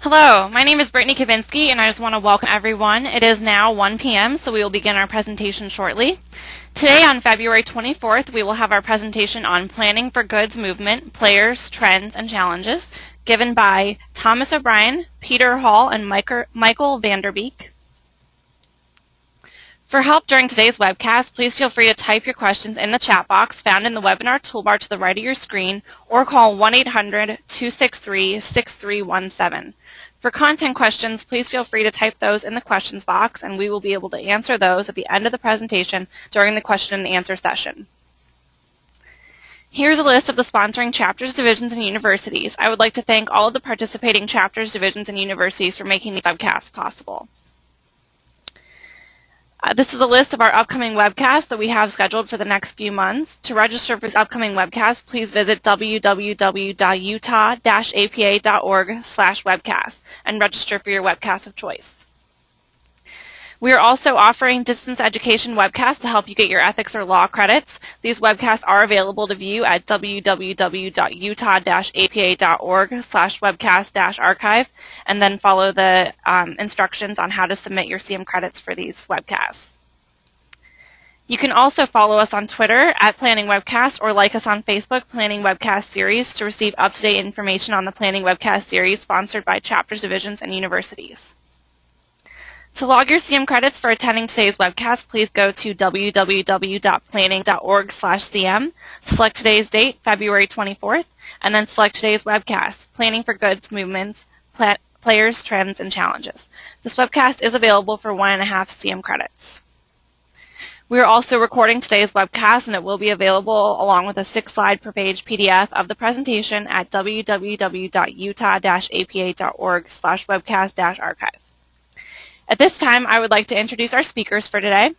Hello, my name is Brittany Kavinsky, and I just want to welcome everyone. It is now 1 p.m., so we will begin our presentation shortly. Today, on February 24th, we will have our presentation on Planning for Goods Movement, Players, Trends, and Challenges, given by Thomas O'Brien, Peter Hall, and Michael Vanderbeek. For help during today's webcast, please feel free to type your questions in the chat box found in the webinar toolbar to the right of your screen, or call 1-800-263-6317. For content questions, please feel free to type those in the questions box, and we will be able to answer those at the end of the presentation during the question and answer session. Here's a list of the sponsoring chapters, divisions, and universities. I would like to thank all of the participating chapters, divisions, and universities for making these webcasts possible. This is a list of our upcoming webcasts that we have scheduled for the next few months. To register for this upcoming webcast, please visit www.utah-apa.org/webcast and register for your webcast of choice. We are also offering distance education webcasts to help you get your ethics or law credits. These webcasts are available to view at www.utah-apa.org/webcast-archive, and then follow the instructions on how to submit your CM credits for these webcasts. You can also follow us on Twitter at Planning Webcast, or like us on Facebook, Planning Webcast Series, to receive up-to-date information on the Planning Webcast Series sponsored by chapters, divisions, and universities. To log your CM credits for attending today's webcast, please go to www.planning.org/CM, select today's date, February 24th, and then select today's webcast, Planning for Goods Movements, Players, Trends, and Challenges. This webcast is available for 1.5 CM credits. We are also recording today's webcast, and it will be available along with a 6-slide per page PDF of the presentation at www.utah-apa.org/webcast-archive. At this time, I would like to introduce our speakers for today.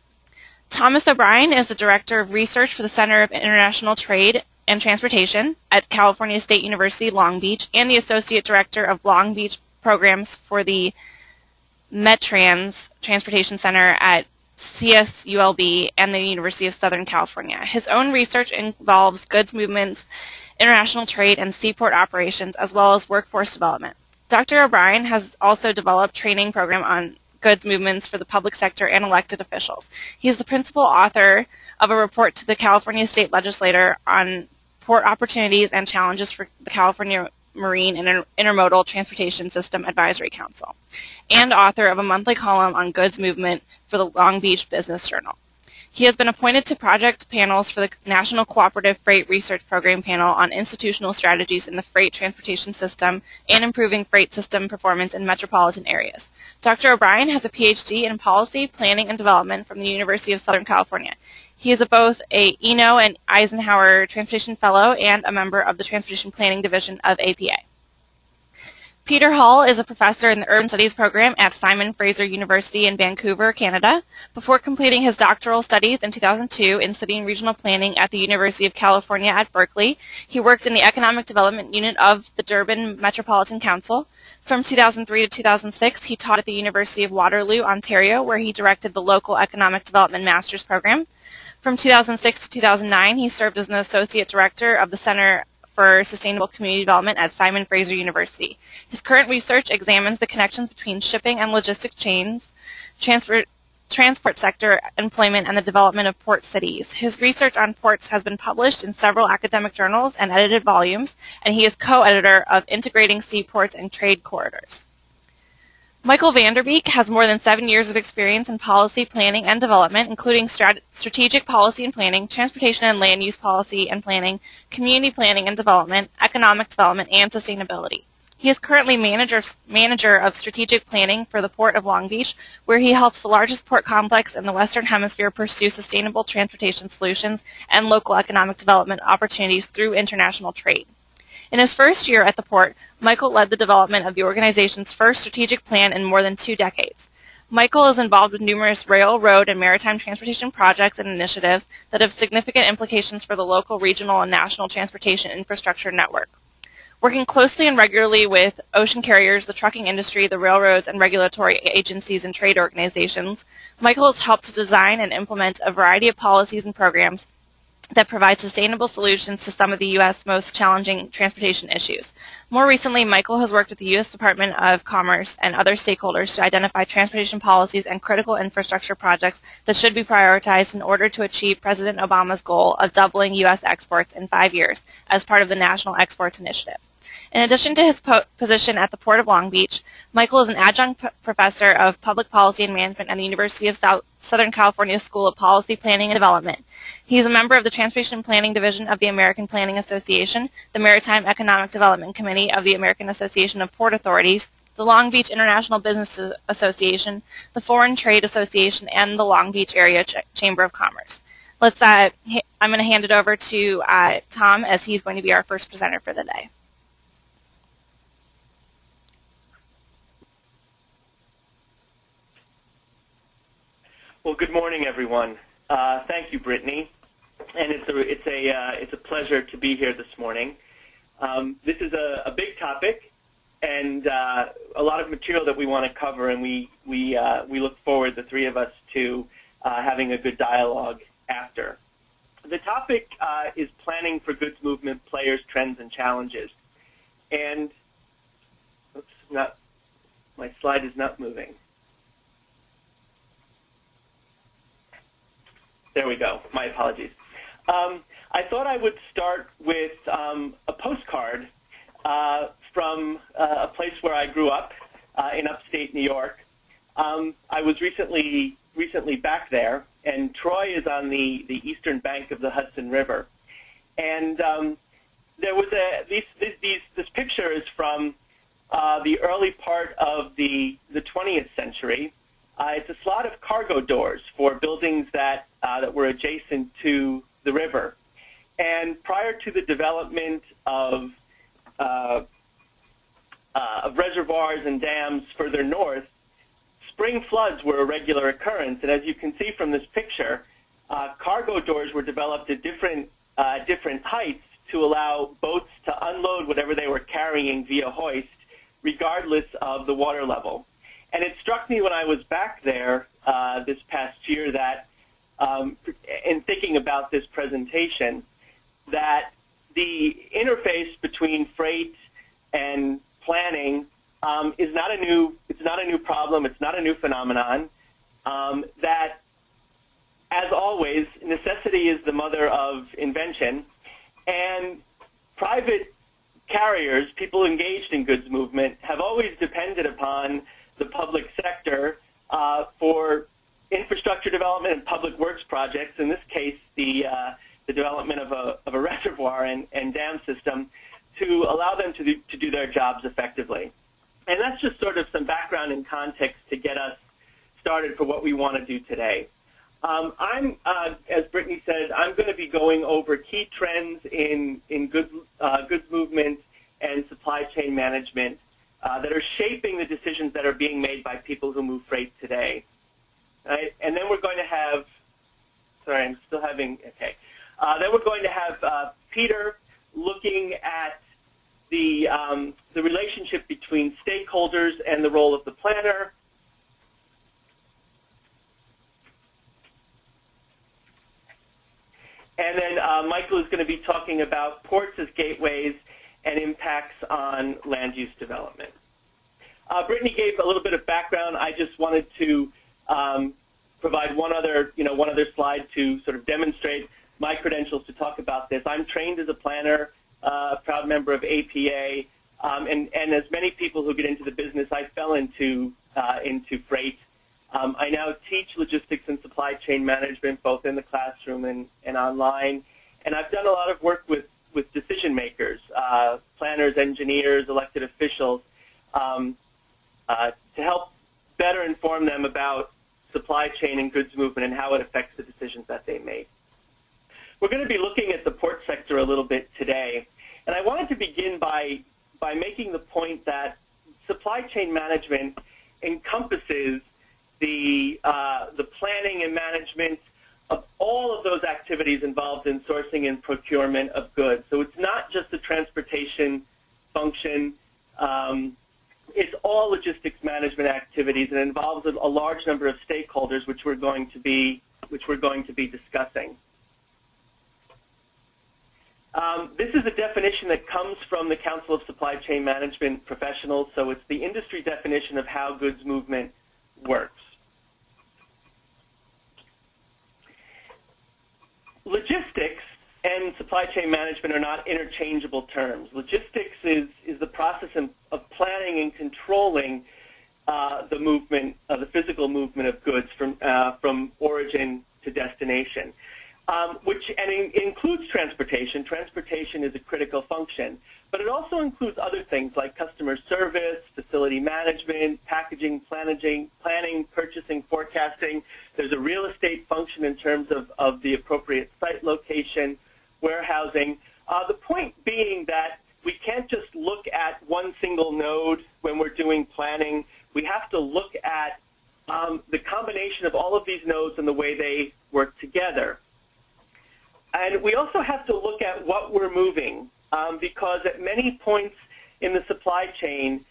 Thomas O'Brien is the Director of Research for the Center of International Trade and Transportation at California State University, Long Beach, and the Associate Director of Long Beach Programs for the METRANS Transportation Center at CSULB and the University of Southern California. His own research involves goods movements, international trade, and seaport operations, as well as workforce development. Dr. O'Brien has also developed training program on goods movements for the public sector and elected officials. He is the principal author of a report to the California State Legislature on port opportunities and challenges for the California Marine and Intermodal Transportation System Advisory Council, and author of a monthly column on goods movement for the Long Beach Business Journal. He has been appointed to project panels for the National Cooperative Freight Research Program panel on institutional strategies in the freight transportation system and improving freight system performance in metropolitan areas. Dr. O'Brien has a PhD in policy, planning, and development from the University of Southern California. He is both a Eno and Eisenhower Transportation Fellow and a member of the Transportation Planning Division of APA. Peter Hall is a professor in the Urban Studies program at Simon Fraser University in Vancouver, Canada. Before completing his doctoral studies in 2002 in City and Regional Planning at the University of California at Berkeley, he worked in the Economic Development Unit of the Durban Metropolitan Council. From 2003 to 2006, he taught at the University of Waterloo, Ontario, where he directed the local Economic Development Master's Program. From 2006 to 2009, he served as an Associate Director of the Center for Sustainable Community Development at Simon Fraser University. His current research examines the connections between shipping and logistic chains, transport sector employment, and the development of port cities. His research on ports has been published in several academic journals and edited volumes, and he is co-editor of Integrating Seaports and Trade Corridors. Michael Vanderbeek has more than 7 years of experience in policy planning and development, including strategic policy and planning, transportation and land use policy and planning, community planning and development, economic development, and sustainability. He is currently manager of strategic planning for the Port of Long Beach, where he helps the largest port complex in the Western Hemisphere pursue sustainable transportation solutions and local economic development opportunities through international trade. In his first year at the port, Michael led the development of the organization's first strategic plan in more than 2 decades. Michael is involved with numerous rail, road, and maritime transportation projects and initiatives that have significant implications for the local, regional, and national transportation infrastructure network. Working closely and regularly with ocean carriers, the trucking industry, the railroads, and regulatory agencies and trade organizations, Michael has helped to design and implement a variety of policies and programs that provide sustainable solutions to some of the U.S. most challenging transportation issues. More recently, Michael has worked with the U.S. Department of Commerce and other stakeholders to identify transportation policies and critical infrastructure projects that should be prioritized in order to achieve President Obama's goal of doubling U.S. exports in 5 years as part of the National Exports Initiative. In addition to his position at the Port of Long Beach, Michael is an adjunct professor of public policy and management at the University of Southern California School of Policy, Planning, and Development. He is a member of the Transportation Planning Division of the American Planning Association, the Maritime Economic Development Committee of the American Association of Port Authorities, the Long Beach International Business Association, the Foreign Trade Association, and the Long Beach Area Chamber of Commerce. I'm going to hand it over to Tom, as he's going to be our first presenter for the day. Well, good morning, everyone. Thank you, Brittany, and it's a pleasure to be here this morning. This is a big topic and a lot of material that we want to cover, and we look forward, the three of us, to having a good dialogue after. The topic is planning for goods movement, players, trends, and challenges. And my slide is not moving. There we go. My apologies. I thought I would start with a postcard from a place where I grew up in upstate New York. I was recently back there, and Troy is on the eastern bank of the Hudson River. And there was this picture is from the early part of the 20th century. It's a slot of cargo doors for buildings that were adjacent to the river. And prior to the development of reservoirs and dams further north, spring floods were a regular occurrence. And as you can see from this picture, cargo doors were developed at different heights to allow boats to unload whatever they were carrying via hoist, regardless of the water level. And it struck me when I was back there this past year that, in thinking about this presentation, that the interface between freight and planning is not a new problem. It's not a new phenomenon. That, as always, necessity is the mother of invention, and private carriers, people engaged in goods movement, have always depended upon the public sector for infrastructure development and public works projects, in this case the development of a reservoir and dam system, to allow them to do their jobs effectively. And that's just sort of some background and context to get us started for what we want to do today. As Brittany said, I'm going to be going over key trends in goods movement and supply chain management that are shaping the decisions that are being made by people who move freight today. Right? And then we're going to have, sorry, I'm still having, okay. Then we're going to have Peter looking at the relationship between stakeholders and the role of the planner. And then Michael is going to be talking about ports as gateways and impacts on land use development. Brittany gave a little bit of background. I just wanted to provide one other slide to sort of demonstrate my credentials to talk about this. I'm trained as a planner, proud member of APA, and as many people who get into the business, I fell into freight. I now teach logistics and supply chain management both in the classroom and online, and I've done a lot of work with decision makers, planners, engineers, elected officials, to help better inform them about supply chain and goods movement and how it affects the decisions that they make. We're going to be looking at the port sector a little bit today, and I wanted to begin by making the point that supply chain management encompasses the planning and management of all of those activities involved in sourcing and procurement of goods. So it's not just a transportation function. It's all logistics management activities, and it involves a large number of stakeholders, which we're going to be discussing. This is a definition that comes from the Council of Supply Chain Management Professionals, so it's the industry definition of how goods movement works. Logistics and supply chain management are not interchangeable terms. Logistics is the process of planning and controlling the movement, the physical movement of goods from origin to destination, which includes transportation. Transportation is a critical function, but it also includes other things like customer service, facility management, packaging, planning, purchasing, forecasting. There's a real estate function in terms of the appropriate site location, warehousing. The point being that we can't just look at one single node when we're doing planning. We have to look at the combination of all of these nodes and the way they work together. And we also have to look at what we're moving, because at many points in the supply chain,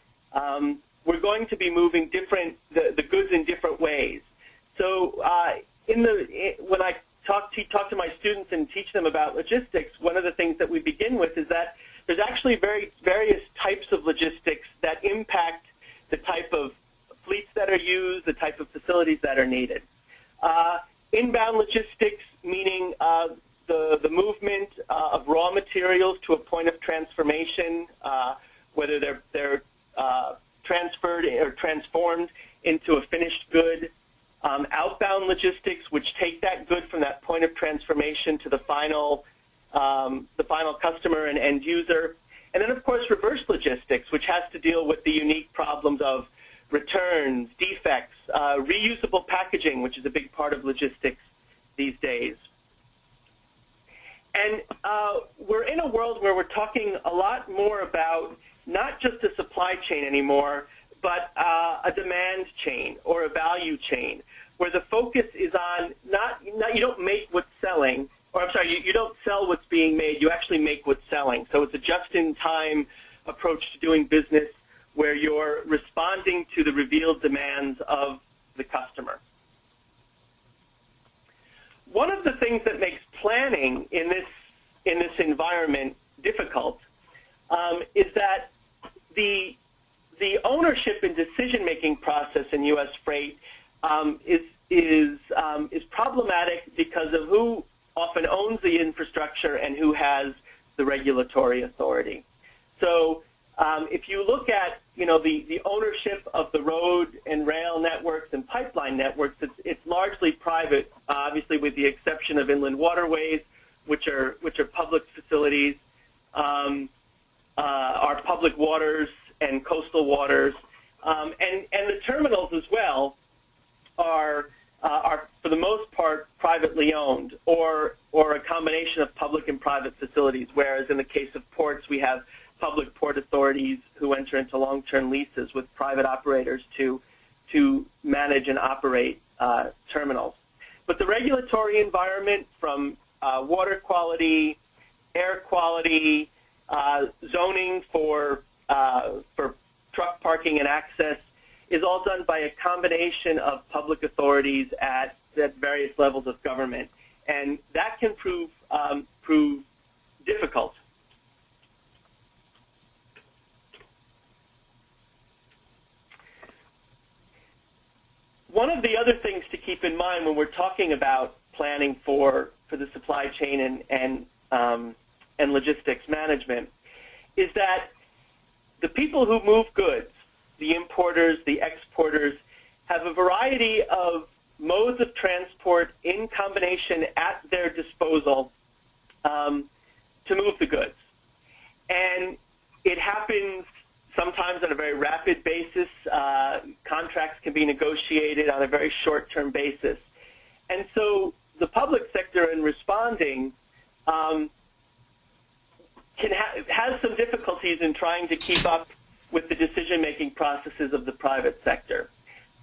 we're going to be moving the goods in different ways. So when I talk to my students and teach them about logistics, one of the things that we begin with is that there's actually various types of logistics that impact the type of fleets that are used, the type of facilities that are needed. Inbound logistics, meaning the movement of raw materials to a point of transformation, whether they're transferred or transformed into a finished good. Outbound logistics, which take that good from that point of transformation to the final customer and end user. And then, of course, reverse logistics, which has to deal with the unique problems of returns, defects, reusable packaging, which is a big part of logistics these days. And we're in a world where we're talking a lot more about not just a supply chain anymore, but a demand chain or a value chain, where the focus is on you don't make what's selling, or I'm sorry, you don't sell what's being made, you actually make what's selling. So it's a just-in-time approach to doing business where you're responding to the revealed demands of the customer. One of the things that makes planning in this environment difficult is that the ownership and decision-making process in U.S. freight is problematic because of who often owns the infrastructure and who has the regulatory authority. So if you look at the ownership of the road and rail networks and pipeline networks, it's largely private, obviously with the exception of inland waterways, which are public facilities, our public waters and coastal waters, and the terminals as well are for the most part privately owned, or a combination of public and private facilities. Whereas in the case of ports, we have public port authorities who enter into long-term leases with private operators to manage and operate terminals. But the regulatory environment, from water quality, air quality, zoning for truck parking and access, is all done by a combination of public authorities at various levels of government, and that can prove difficult. One of the other things to keep in mind when we're talking about planning for the supply chain and logistics management is that the people who move goods, the importers, the exporters, have a variety of modes of transport in combination at their disposal to move the goods. And it happens sometimes on a very rapid basis. Contracts can be negotiated on a very short-term basis. And so the public sector, in responding, has some difficulties in trying to keep up with the decision-making processes of the private sector.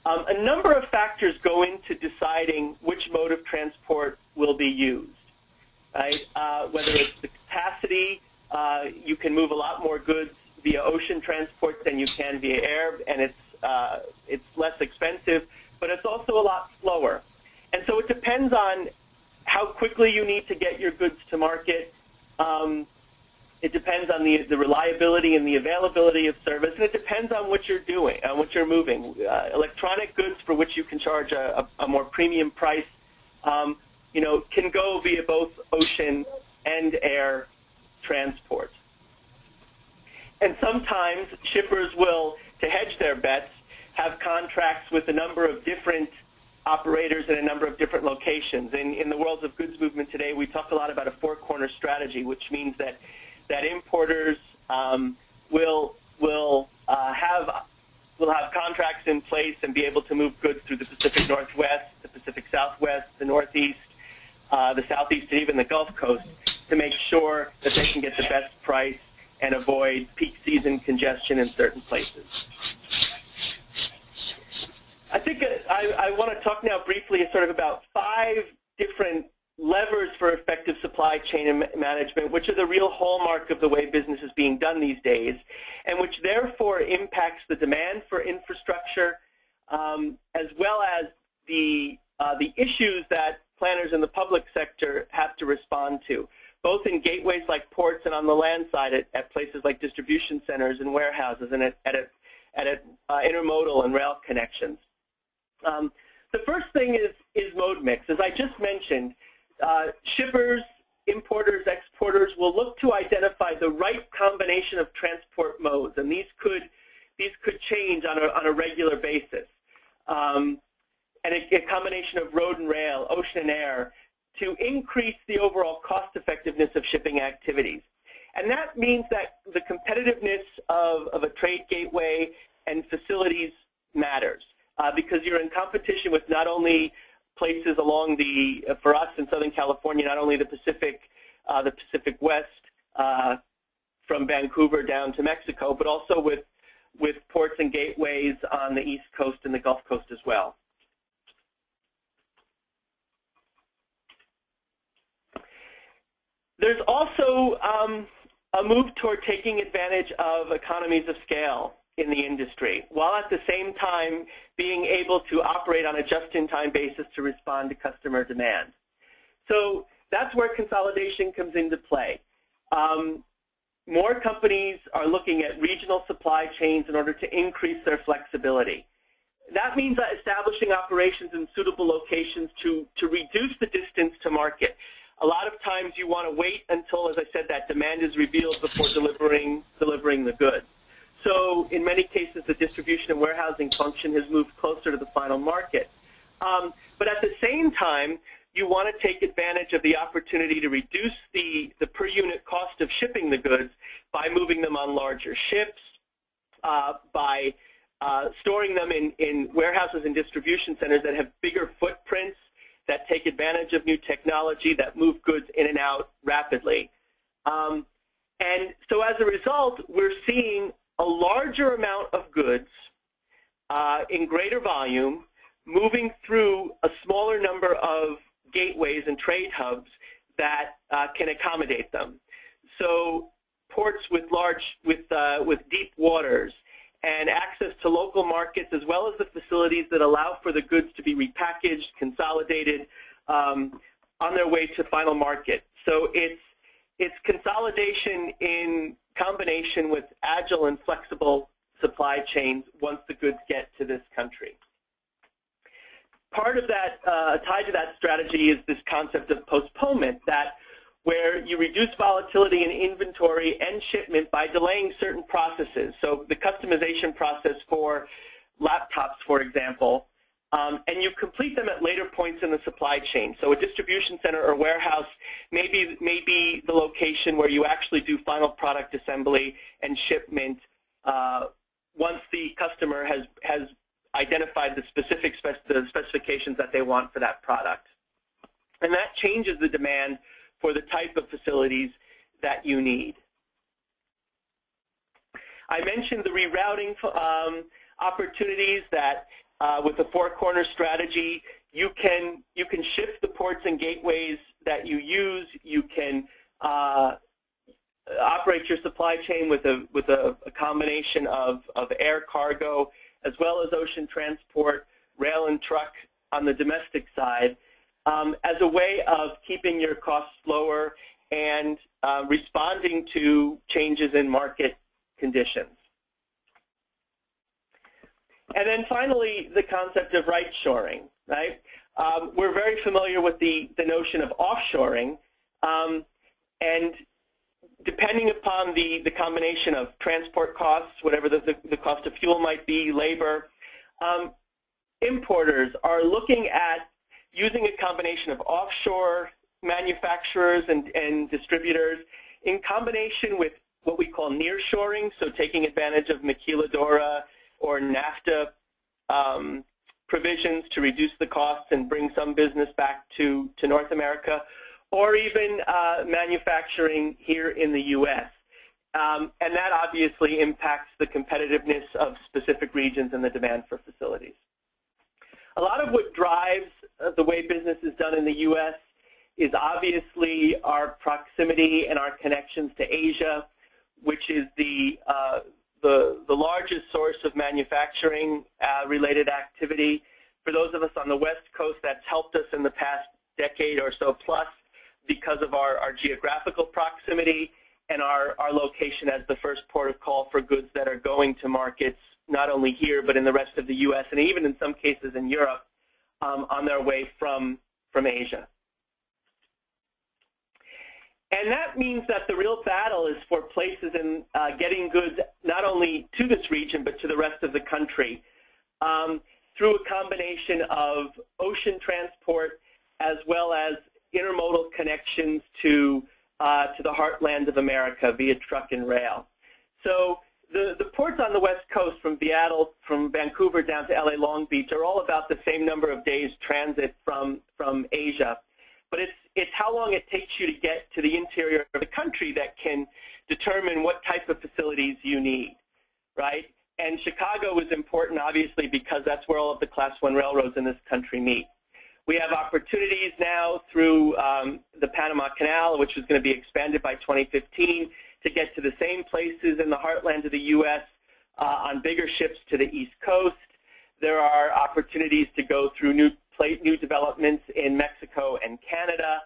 A number of factors go into deciding which mode of transport will be used. Right? Whether it's the capacity, you can move a lot more goods via ocean transport than you can via air, and it's less expensive, but it's also a lot slower. And so it depends on how quickly you need to get your goods to market, It depends on the reliability and the availability of service, and it depends on what you're doing, on what you're moving. Electronic goods for which you can charge a more premium price, can go via both ocean and air transport. And sometimes shippers will, to hedge their bets, have contracts with a number of different operators in a number of different locations. In the world of goods movement today, we talk a lot about a four-corner strategy, which means that importers will have contracts in place and be able to move goods through the Pacific Northwest, the Pacific Southwest, the Northeast, the Southeast, and even the Gulf Coast to make sure that they can get the best price and avoid peak season congestion in certain places. I think I want to talk now briefly sort of about 5 different levers for effective supply chain management, which are the real hallmark of the way business is being done these days, and which therefore impacts the demand for infrastructure, as well as the issues that planners in the public sector have to respond to, both in gateways like ports and on the land side at places like distribution centers and warehouses and at intermodal and rail connections. The first thing is mode mix. As I just mentioned, shippers, importers, exporters will look to identify the right combination of transport modes, and these could change on a regular basis. And a combination of road and rail, ocean and air, to increase the overall cost effectiveness of shipping activities. And that means that the competitiveness of a trade gateway and facilities matters, because you're in competition with not only places along for us in Southern California, not only the Pacific West from Vancouver down to Mexico, but also with ports and gateways on the East Coast and the Gulf Coast as well. There's also a move toward taking advantage of economies of scale in the industry, while at the same time being able to operate on a just-in-time basis to respond to customer demand. So that's where consolidation comes into play. More companies are looking at regional supply chains in order to increase their flexibility. That means establishing operations in suitable locations to reduce the distance to market. A lot of times you want to wait until, as I said, that demand is revealed before delivering the goods. So in many cases, the distribution and warehousing function has moved closer to the final market. But at the same time, you want to take advantage of the opportunity to reduce the per unit cost of shipping the goods by moving them on larger ships, by storing them in warehouses and distribution centers that have bigger footprints, that take advantage of new technology, that move goods in and out rapidly. And so as a result, we're seeing a larger amount of goods in greater volume moving through a smaller number of gateways and trade hubs that can accommodate them. So ports with deep waters and access to local markets, as well as the facilities that allow for the goods to be repackaged, consolidated on their way to final market. So it's consolidation in combination with agile and flexible supply chains once the goods get to this country. Part of that, tied to that strategy, is this concept of postponement, where you reduce volatility in inventory and shipment by delaying certain processes. So the customization process for laptops, for example, and you complete them at later points in the supply chain. So a distribution center or warehouse may be the location where you actually do final product assembly and shipment once the customer has identified the specific specifications that they want for that product. And that changes the demand for the type of facilities that you need. I mentioned the rerouting opportunities that with the four-corner strategy, you can shift the ports and gateways that you use. You can operate your supply chain with a combination of air cargo as well as ocean transport, rail and truck on the domestic side, as a way of keeping your costs lower and responding to changes in market conditions. And then finally, the concept of right shoring, right? We're very familiar with the notion of offshoring, and depending upon the combination of transport costs, whatever the cost of fuel might be, labor, importers are looking at using a combination of offshore manufacturers and distributors in combination with what we call nearshoring, so taking advantage of maquiladora or NAFTA provisions to reduce the costs and bring some business back to North America, or even manufacturing here in the U.S. And that obviously impacts the competitiveness of specific regions and the demand for facilities. A lot of what drives the way business is done in the U.S. is obviously our proximity and our connections to Asia, which is the largest source of manufacturing related activity. For those of us on the West Coast, that's helped us in the past decade or so plus because of our geographical proximity and our location as the first port of call for goods that are going to markets not only here but in the rest of the U.S. and even in some cases in Europe on their way from Asia. And that means that the real battle is for places in getting goods not only to this region but to the rest of the country through a combination of ocean transport as well as intermodal connections to the heartland of America via truck and rail. So the ports on the West Coast from Seattle, from Vancouver down to LA Long Beach are all about the same number of days transit from Asia. But it's how long it takes you to get to the interior of the country that can determine what type of facilities you need, right? And Chicago is important, obviously, because that's where all of the Class I railroads in this country meet. We have opportunities now through the Panama Canal, which is going to be expanded by 2015, to get to the same places in the heartland of the U.S. On bigger ships to the East Coast. There are opportunities to go through new developments in Mexico and Canada.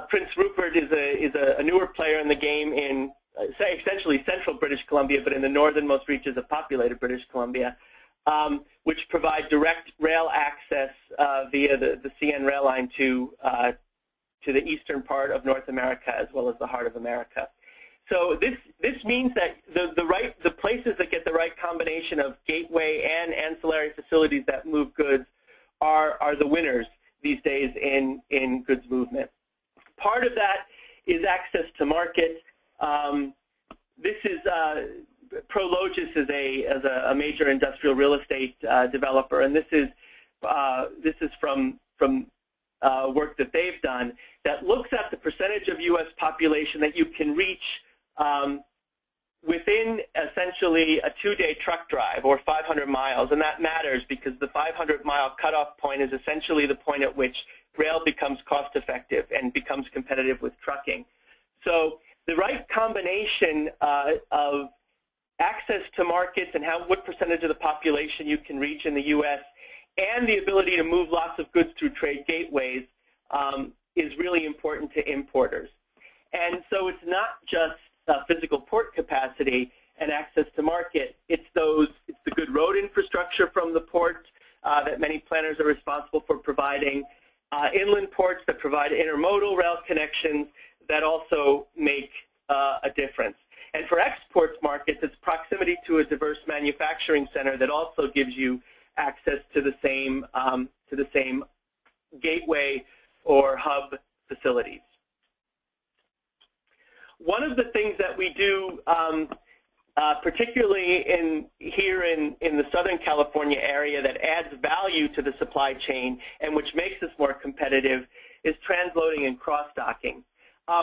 Prince Rupert is a newer player in the game in essentially central British Columbia, but in the northernmost reaches of populated British Columbia, which provide direct rail access via the CN rail line to the eastern part of North America as well as the heart of America. So this means that the places that get the right combination of gateway and ancillary facilities that move goods are the winners these days in goods movement. Part of that is access to market. This is ProLogis is a major industrial real estate developer, and this is from work that they've done that looks at the percentage of U.S. population that you can reach within essentially a 2-day truck drive or 500 miles, and that matters because the 500-mile cutoff point is essentially the point at which rail becomes cost-effective and becomes competitive with trucking. So the right combination of access to markets and what percentage of the population you can reach in the U.S. and the ability to move lots of goods through trade gateways is really important to importers. And so it's not just physical port capacity and access to market. It's the good road infrastructure from the port that many planners are responsible for providing, inland ports that provide intermodal rail connections that also make a difference. And for exports markets, it's proximity to a diverse manufacturing center that also gives you access to the same gateway or hub facilities. One of the things that we do, particularly here in the Southern California area, that adds value to the supply chain and which makes us more competitive, is transloading and cross-docking.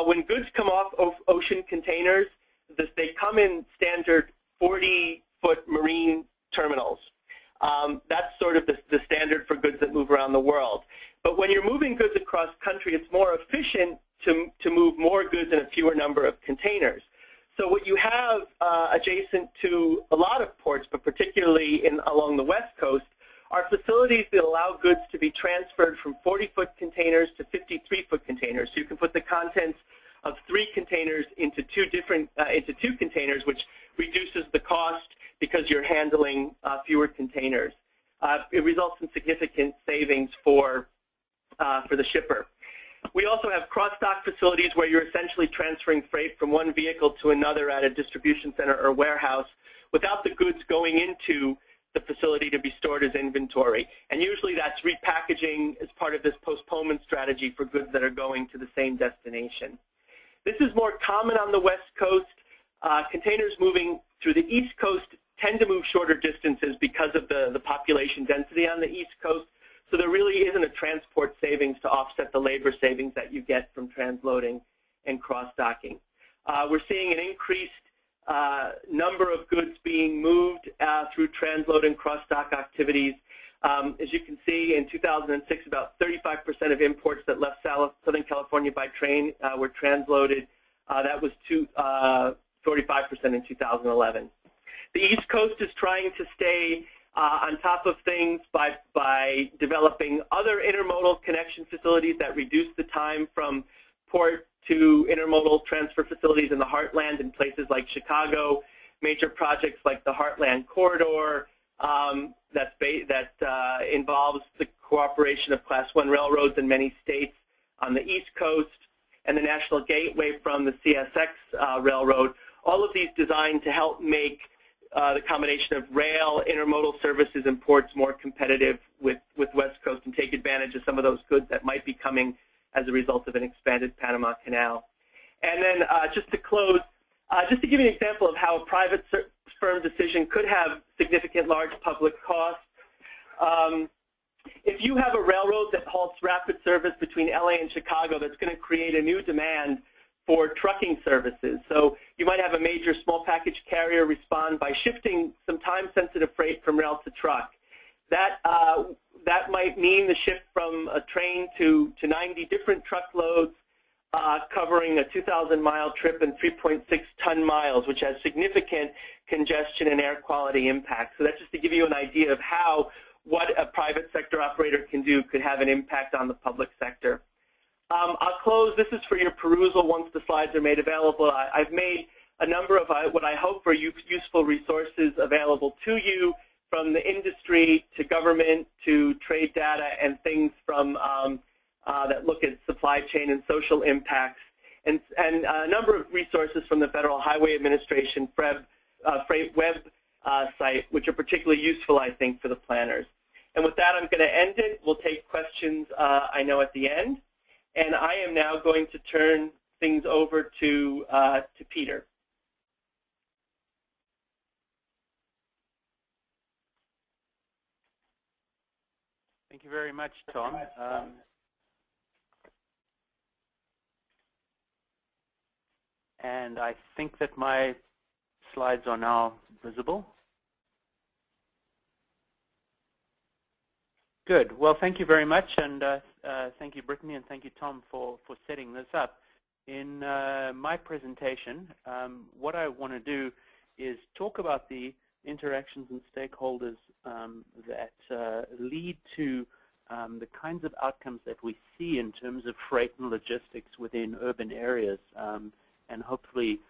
When goods come off ocean containers, they come in standard 40-foot marine terminals. That's sort of the standard for goods that move around the world. But when you're moving goods across country, it's more efficient to move more goods in a fewer number of containers. So what you have adjacent to a lot of ports, but particularly along the West Coast, are facilities that allow goods to be transferred from 40-foot containers to 53-foot containers. So you can put the contents of 3 containers into two containers, which reduces the cost because you're handling fewer containers. It results in significant savings for the shipper. We also have cross-dock facilities where you're essentially transferring freight from one vehicle to another at a distribution center or warehouse without the goods going into the facility to be stored as inventory. And usually that's repackaging as part of this postponement strategy for goods that are going to the same destination. This is more common on the West Coast. Containers moving through the East Coast tend to move shorter distances because of the population density on the East Coast. So there really isn't a transport savings to offset the labor savings that you get from transloading and cross-docking. We're seeing an increased number of goods being moved through transload and cross-dock activities. As you can see, in 2006, about 35% of imports that left Southern California by train were transloaded. That was 45% in 2011. The East Coast is trying to stay on top of things by developing other intermodal connection facilities that reduce the time from port to intermodal transfer facilities in the heartland in places like Chicago, major projects like the Heartland Corridor that involves the cooperation of Class 1 railroads in many states on the East Coast, and the National Gateway from the CSX Railroad, all of these designed to help make the combination of rail, intermodal services, and ports more competitive with West Coast and take advantage of some of those goods that might be coming as a result of an expanded Panama Canal. And then just to close, just to give you an example of how a private firm decision could have significant large public costs, if you have a railroad that halts rapid service between LA and Chicago, that's going to create a new demand for trucking services. So you might have a major small package carrier respond by shifting some time-sensitive freight from rail to truck. That might mean the shift from a train to 90 different truckloads covering a 2,000-mile trip and 3.6 ton miles, which has significant congestion and air quality impact. So that's just to give you an idea of how what a private sector operator can do could have an impact on the public sector. I'll close. This is for your perusal once the slides are made available. I've made a number of what I hope are useful resources available to you, from the industry to government to trade data and things from that look at supply chain and social impacts, and a number of resources from the Federal Highway Administration Freight Web site, which are particularly useful, I think, for the planners. And with that, I'm going to end it. We'll take questions, I know, at the end. And I am now going to turn things over to Peter. Thank you very much, Tom. And I think that my slides are now visible. Good. Well, thank you very much, and thank you, Brittany, and thank you, Tom, for setting this up. In my presentation, what I want to do is talk about the interactions and stakeholders that lead to the kinds of outcomes that we see in terms of freight and logistics within urban areas, and hopefully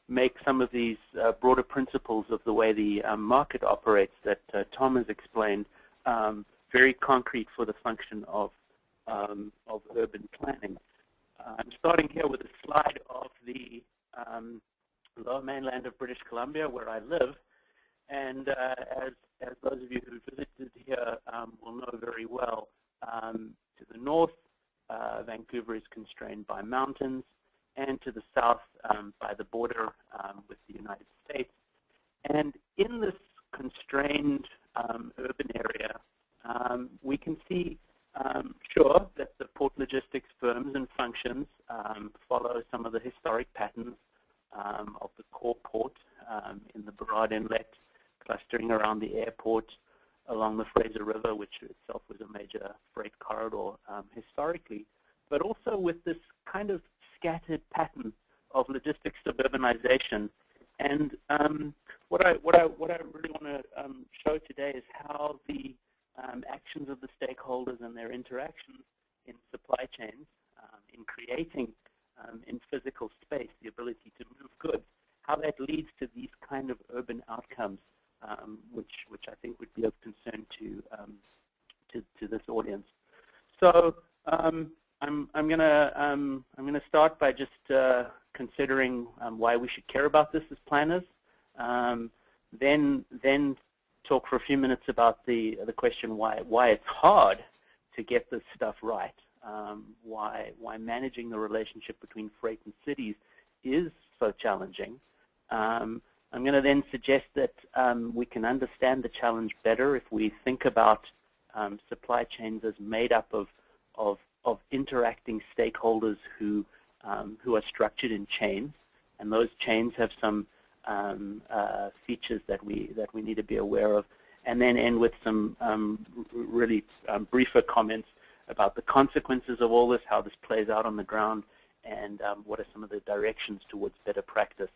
make some of these broader principles of the way the market operates that Tom has explained very concrete for the function of urban planning. I'm starting here with a slide of the lower mainland of British Columbia, where I live, and as those of you who visited here will know very well, to the north, Vancouver is constrained by mountains, and to the south by the border with the United States. And in this constrained urban area, we can see, sure, that the port logistics firms and functions follow some of the historic patterns of the core port in the Burrard Inlet, clustering around the airport, along the Fraser River, which itself was a major freight corridor historically, but also with this kind of scattered pattern of logistics suburbanization And what I really want to show today is how the actions of the stakeholders and their interactions in supply chains, in creating in physical space the ability to move goods, how that leads to these kind of urban outcomes, which I think would be of concern to this audience. So I'm gonna start by just considering why we should care about this as planners. Then talk for a few minutes about the question why it's hard to get this stuff right. Why managing the relationship between freight and cities is so challenging. I'm going to then suggest that we can understand the challenge better if we think about supply chains as made up of interacting stakeholders who are structured in chains, and those chains have some features that we need to be aware of, and then end with some really briefer comments about the consequences of all this, how this plays out on the ground, and what are some of the directions towards better practice,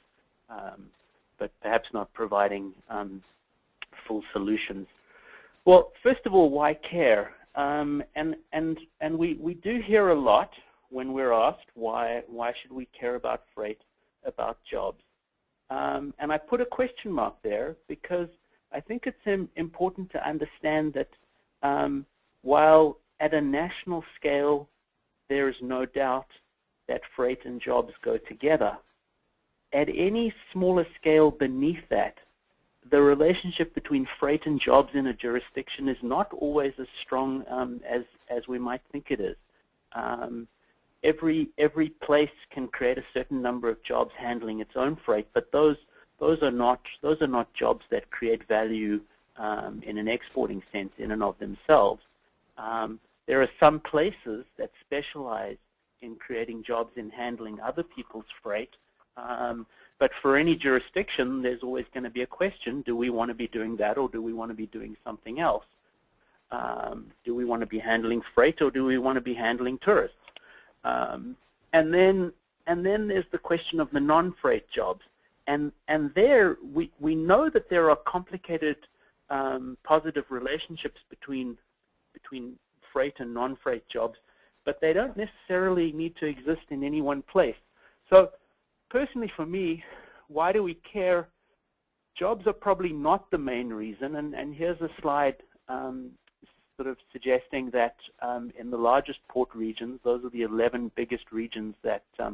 but perhaps not providing full solutions. Well, first of all, why care? And we do hear a lot when we're asked why should we care about freight, about jobs. And I put a question mark there because I think it's important to understand that while at a national scale there is no doubt that freight and jobs go together, at any smaller scale beneath that, the relationship between freight and jobs in a jurisdiction is not always as strong as we might think it is. Every place can create a certain number of jobs handling its own freight, but those are not jobs that create value in an exporting sense in and of themselves. There are some places that specialize in creating jobs in handling other people's freight, but for any jurisdiction, there's always going to be a question: do we want to be doing that, or do we want to be doing something else? Do we want to be handling freight, or do we want to be handling tourists? And then there's the question of the non-freight jobs. And there, we know that there are complicated positive relationships between freight and non-freight jobs, but they don't necessarily need to exist in any one place. So personally for me, why do we care? Jobs are probably not the main reason, and here's a slide sort of suggesting that in the largest port regions, those are the 11 biggest regions that are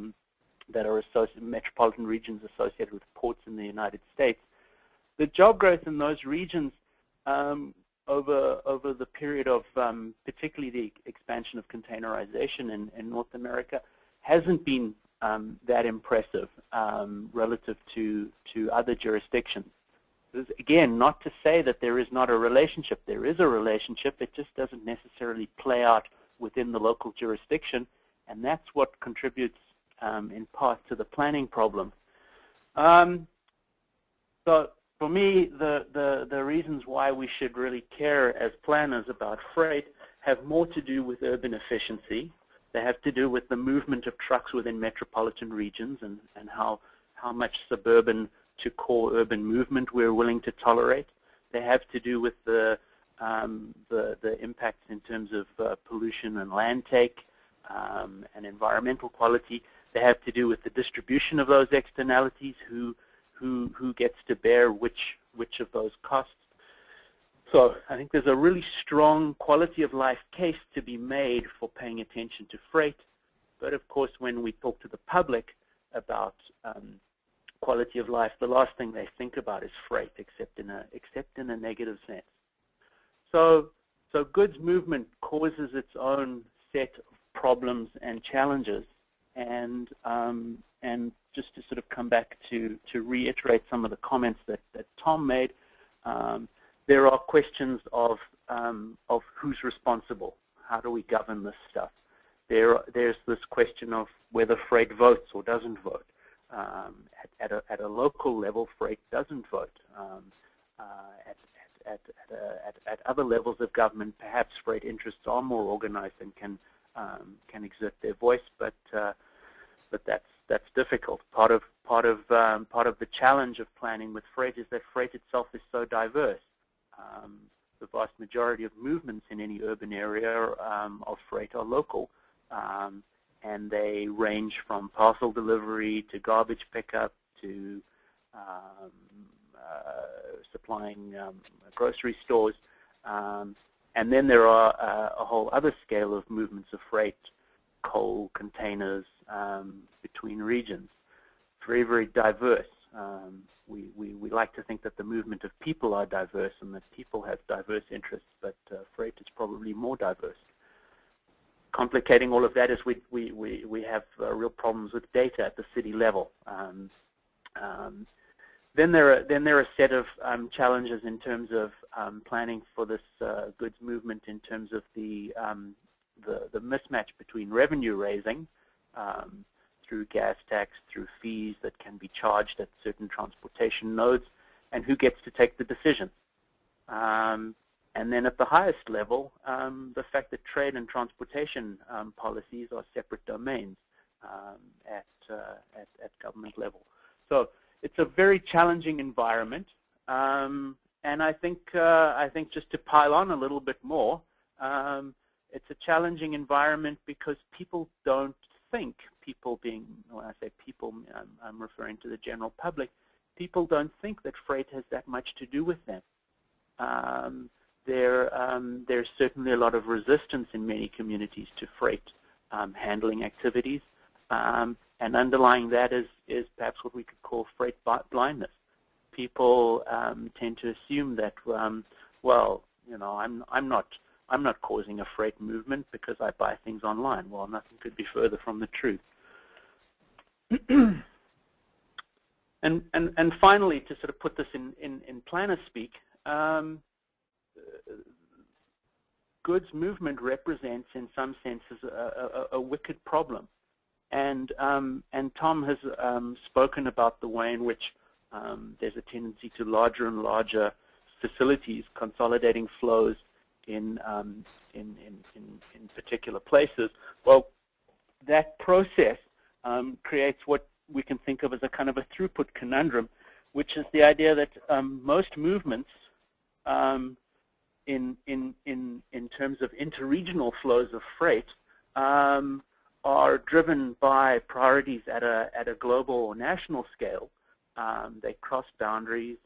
metropolitan regions associated with ports in the United States. The job growth in those regions over the period of particularly the expansion of containerization in North America hasn't been that impressive relative to other jurisdictions. Again, not to say that there is not a relationship. There is a relationship. It just doesn't necessarily play out within the local jurisdiction, and that's what contributes in part to the planning problem. So for me, the reasons why we should really care as planners about freight have more to do with urban efficiency. They have to do with the movement of trucks within metropolitan regions and how much suburban to core urban movement we're willing to tolerate. They have to do with the impacts in terms of pollution and land take and environmental quality. They have to do with the distribution of those externalities, who gets to bear which of those costs. So I think there's a really strong quality of life case to be made for paying attention to freight. But of course, when we talk to the public about quality of life, the last thing they think about is freight, except in a negative sense. So goods movement causes its own set of problems and challenges, and just to sort of come back to reiterate some of the comments that Tom made, there are questions of who's responsible. How do we govern this stuff? There's this question of whether freight votes or doesn't vote. At a local level, freight doesn't vote. At other levels of government, perhaps freight interests are more organized and can exert their voice, but but that's difficult. Part of the challenge of planning with freight is that freight itself is so diverse. The vast majority of movements in any urban area of freight are local, and they range from parcel delivery to garbage pickup to supplying grocery stores. And then there are a whole other scale of movements of freight, coal, containers, between regions. Very, very diverse. We like to think that the movement of people are diverse and that people have diverse interests, but freight is probably more diverse. Complicating all of that is we have real problems with data at the city level. Then there are a set of challenges in terms of planning for this goods movement in terms of the mismatch between revenue raising through gas tax, through fees that can be charged at certain transportation nodes, and who gets to take the decision. And then at the highest level, the fact that trade and transportation policies are separate domains at government level. So it's a very challenging environment, and I think just to pile on a little bit more, it's a challenging environment because people don't think, when I say people, I'm referring to the general public, people don't think that freight has that much to do with them. There's certainly a lot of resistance in many communities to freight handling activities, and underlying that is perhaps what we could call freight blindness. People tend to assume that, well, you know, I'm not causing a freight movement because I buy things online. Well, nothing could be further from the truth. And finally, to sort of put this in planner speak, goods movement represents, in some senses, a wicked problem. And Tom has spoken about the way in which there's a tendency to larger and larger facilities consolidating flows in particular places. Well, that process creates what we can think of as a kind of a throughput conundrum, which is the idea that most movements in terms of interregional flows of freight are driven by priorities at a global or national scale. They cross boundaries.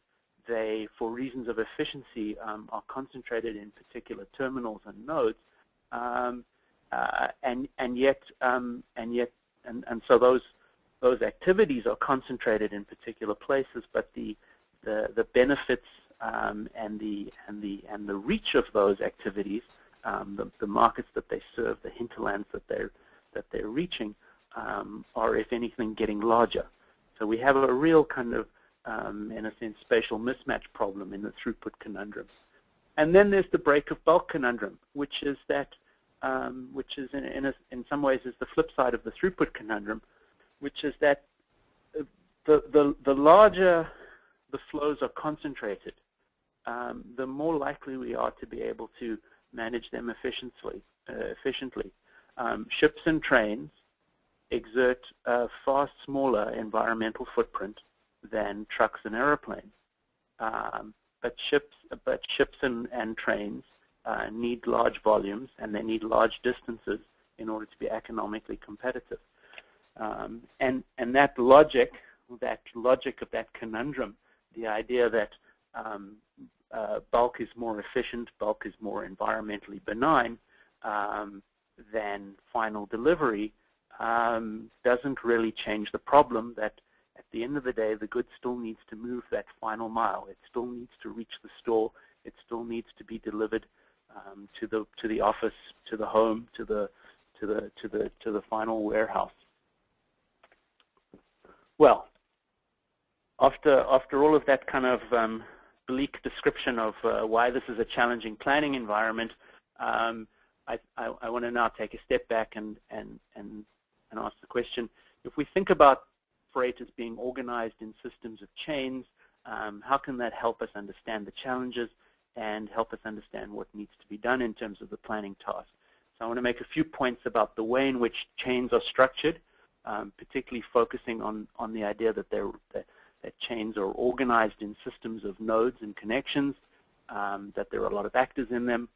They, for reasons of efficiency, are concentrated in particular terminals and nodes, and so those activities are concentrated in particular places, but the benefits and the reach of those activities, the markets that they serve, the hinterlands that they're reaching, are, if anything, getting larger. So we have a real kind of, in a sense, spatial mismatch problem in the throughput conundrum. And then there's the break of bulk conundrum, which is that, which is in some ways is the flip side of the throughput conundrum, which is that the larger the flows are concentrated, the more likely we are to be able to manage them efficiently. Ships and trains exert a far smaller environmental footprint than trucks and airplanes. But ships and trains need large volumes, and they need large distances in order to be economically competitive. And that logic of that conundrum, the idea that bulk is more efficient, bulk is more environmentally benign than final delivery, doesn't really change the problem that at the end of the day, the good still needs to move that final mile. It still needs to reach the store. It still needs to be delivered to the office, to the home, to the final warehouse. Well, after all of that kind of bleak description of why this is a challenging planning environment, I want to now take a step back and ask the question: if we think about freight as being organized in systems of chains, how can that help us understand the challenges and help us understand what needs to be done in terms of the planning task? So I want to make a few points about the way in which chains are structured, particularly focusing on the idea that that chains are organized in systems of nodes and connections, that there are a lot of actors in them,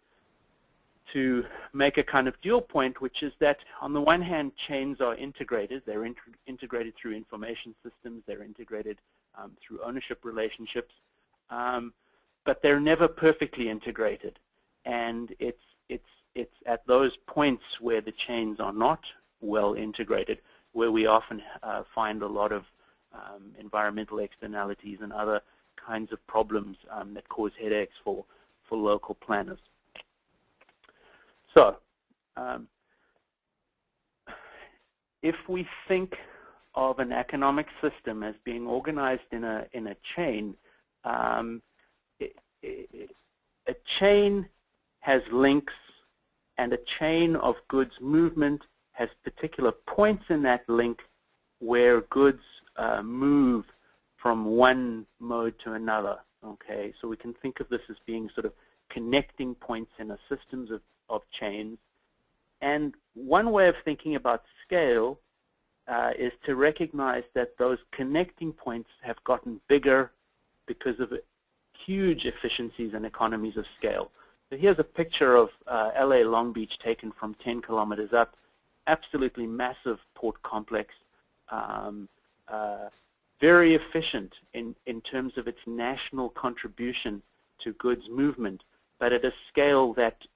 to make a kind of dual point, which is that on the one hand, chains are integrated. They're integrated through information systems. They're integrated through ownership relationships, but they're never perfectly integrated. And it's at those points where the chains are not well integrated where we often find a lot of environmental externalities and other kinds of problems that cause headaches for local planners. So, if we think of an economic system as being organized in a chain, a chain has links, and a chain of goods movement has particular points in that link where goods move from one mode to another. Okay, so we can think of this as being sort of connecting points in a systems of chains. And one way of thinking about scale is to recognize that those connecting points have gotten bigger because of huge efficiencies and economies of scale. So here's a picture of LA Long Beach taken from 10 kilometers up. Absolutely massive port complex, very efficient in terms of its national contribution to goods movement, but at a scale that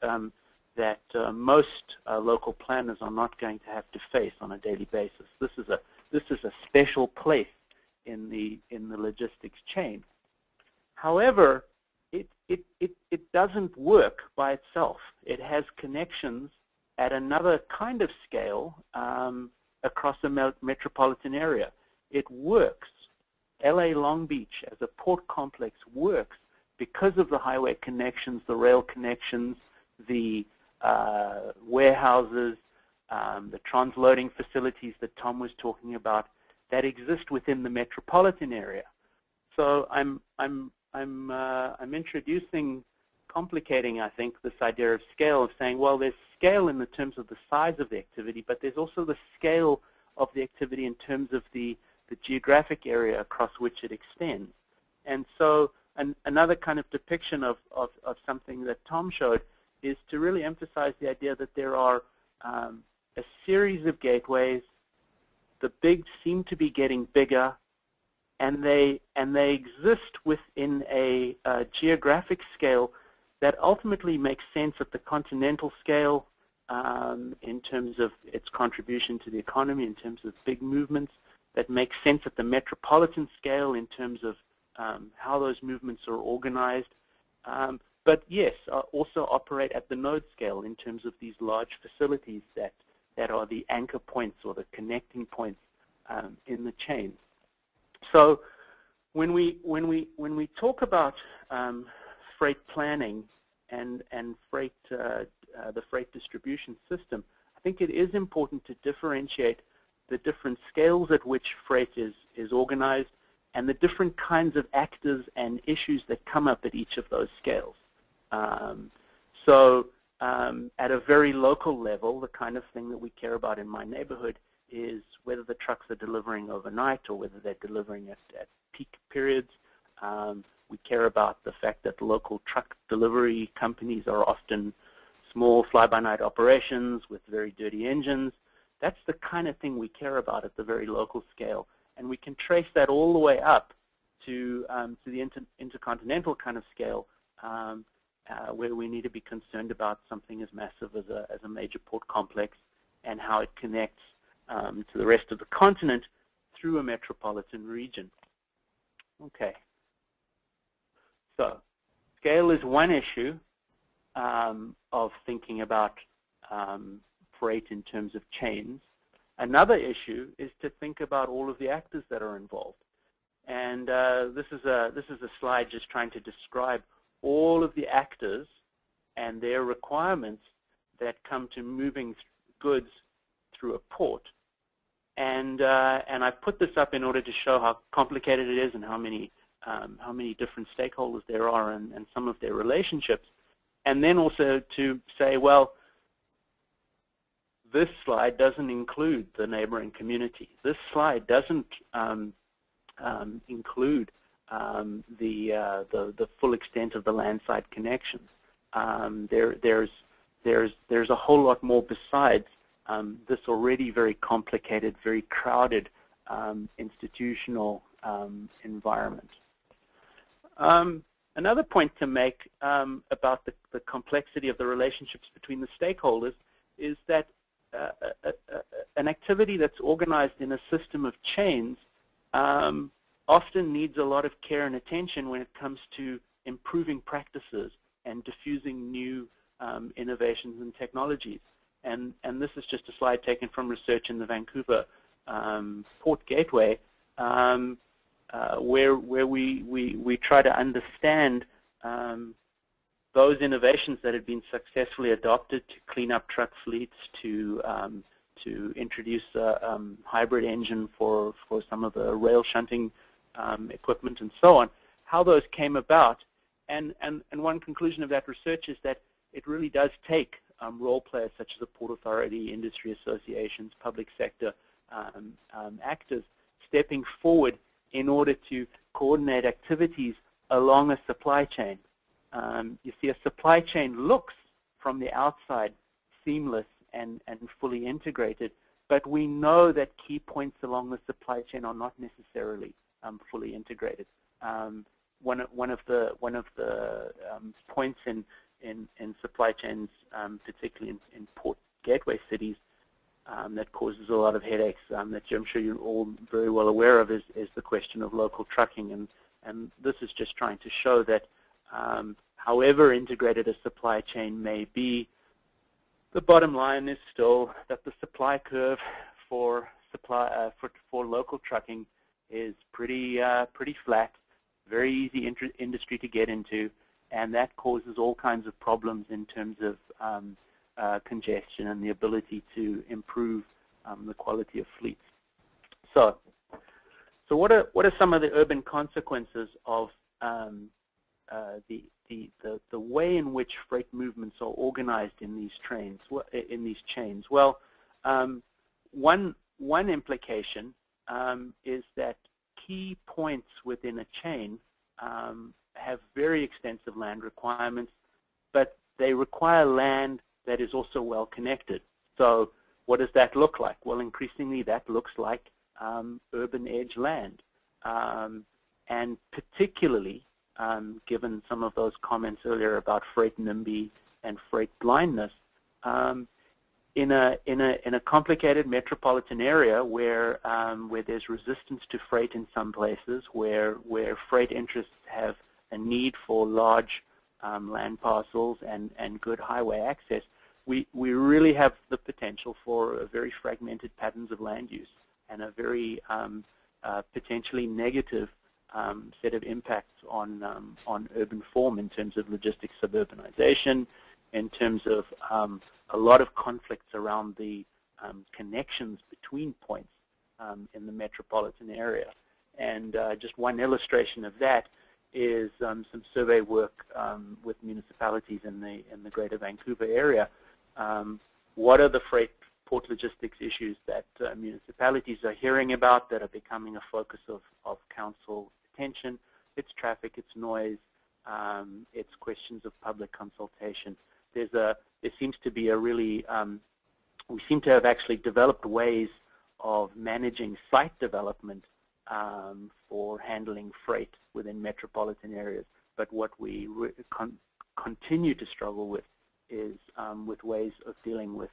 most local planners are not going to have to face on a daily basis. This is a special place in the logistics chain. However, it doesn't work by itself. It has connections at another kind of scale across a metropolitan area. It works. LA Long Beach as a port complex works because of the highway connections, the rail connections, the warehouses, the transloading facilities that Tom was talking about that exist within the metropolitan area. So I'm introducing, complicating, I think, this idea of scale, of saying, well, there's scale in the terms of the size of the activity, but there's also the scale of the activity in terms of the geographic area across which it extends. And so another kind of depiction of something that Tom showed is to really emphasize the idea that there are a series of gateways. The big seem to be getting bigger, and they exist within a geographic scale that ultimately makes sense at the continental scale in terms of its contribution to the economy, in terms of big movements, that makes sense at the metropolitan scale in terms of how those movements are organized, but yes, also operate at the node scale in terms of these large facilities that are the anchor points or the connecting points in the chain. So when we talk about freight planning and freight the freight distribution system, I think it is important to differentiate the different scales at which freight is organized and the different kinds of actors and issues that come up at each of those scales. So at a very local level, the kind of thing that we care about in my neighborhood is whether the trucks are delivering overnight or whether they're delivering at peak periods. We care about the fact that local truck delivery companies are often small fly-by-night operations with very dirty engines. That's the kind of thing we care about at the very local scale. And we can trace that all the way up to the intercontinental kind of scale where we need to be concerned about something as massive as a major port complex and how it connects to the rest of the continent through a metropolitan region. Okay. So scale is one issue of thinking about freight in terms of chains. Another issue is to think about all of the actors that are involved. And this is a slide just trying to describe all of the actors and their requirements that come to moving goods through a port. And I've put this up in order to show how complicated it is and how many different stakeholders there are and some of their relationships. And then also to say, well, this slide doesn't include the neighboring community. This slide doesn't include the full extent of the landside connections. There's a whole lot more besides this already very complicated, very crowded institutional environment. Another point to make about the complexity of the relationships between the stakeholders is that an activity that's organized in a system of chains often needs a lot of care and attention when it comes to improving practices and diffusing new innovations and technologies. And this is just a slide taken from research in the Vancouver Port Gateway, where we try to understand those innovations that had been successfully adopted to clean up truck fleets, to introduce a hybrid engine for some of the rail shunting equipment and so on, how those came about. And one conclusion of that research is that it really does take role players such as the Port Authority, industry associations, public sector actors stepping forward in order to coordinate activities along a supply chain. You see, a supply chain looks from the outside seamless and fully integrated, but we know that key points along the supply chain are not necessarily fully integrated. One of the points in supply chains, particularly in port gateway cities, that causes a lot of headaches, that I'm sure you're all very well aware of, is the question of local trucking. And this is just trying to show that however integrated a supply chain may be, the bottom line is still that the supply curve for local trucking is pretty flat, very easy industry to get into, and that causes all kinds of problems in terms of congestion and the ability to improve the quality of fleets. So what are some of the urban consequences of the way in which freight movements are organized in these chains? Well, one implication is that key points within a chain have very extensive land requirements, but they require land that is also well connected. So what does that look like? Well, increasingly that looks like urban edge land, and particularly given some of those comments earlier about freight NIMBY and freight blindness, in a complicated metropolitan area where there's resistance to freight in some places, where freight interests have a need for large land parcels and good highway access, we really have the potential for a very fragmented patterns of land use and a very potentially negative set of impacts on urban form in terms of logistics suburbanization, in terms of a lot of conflicts around the connections between points in the metropolitan area. And just one illustration of that is some survey work with municipalities in the greater Vancouver area. What are the freight port logistics issues that municipalities are hearing about that are becoming a focus of council attention? It's traffic, it's noise, it's questions of public consultation. There seems to be a really, we seem to have actually developed ways of managing site development for handling freight within metropolitan areas. But what we continue to struggle with is with ways of dealing with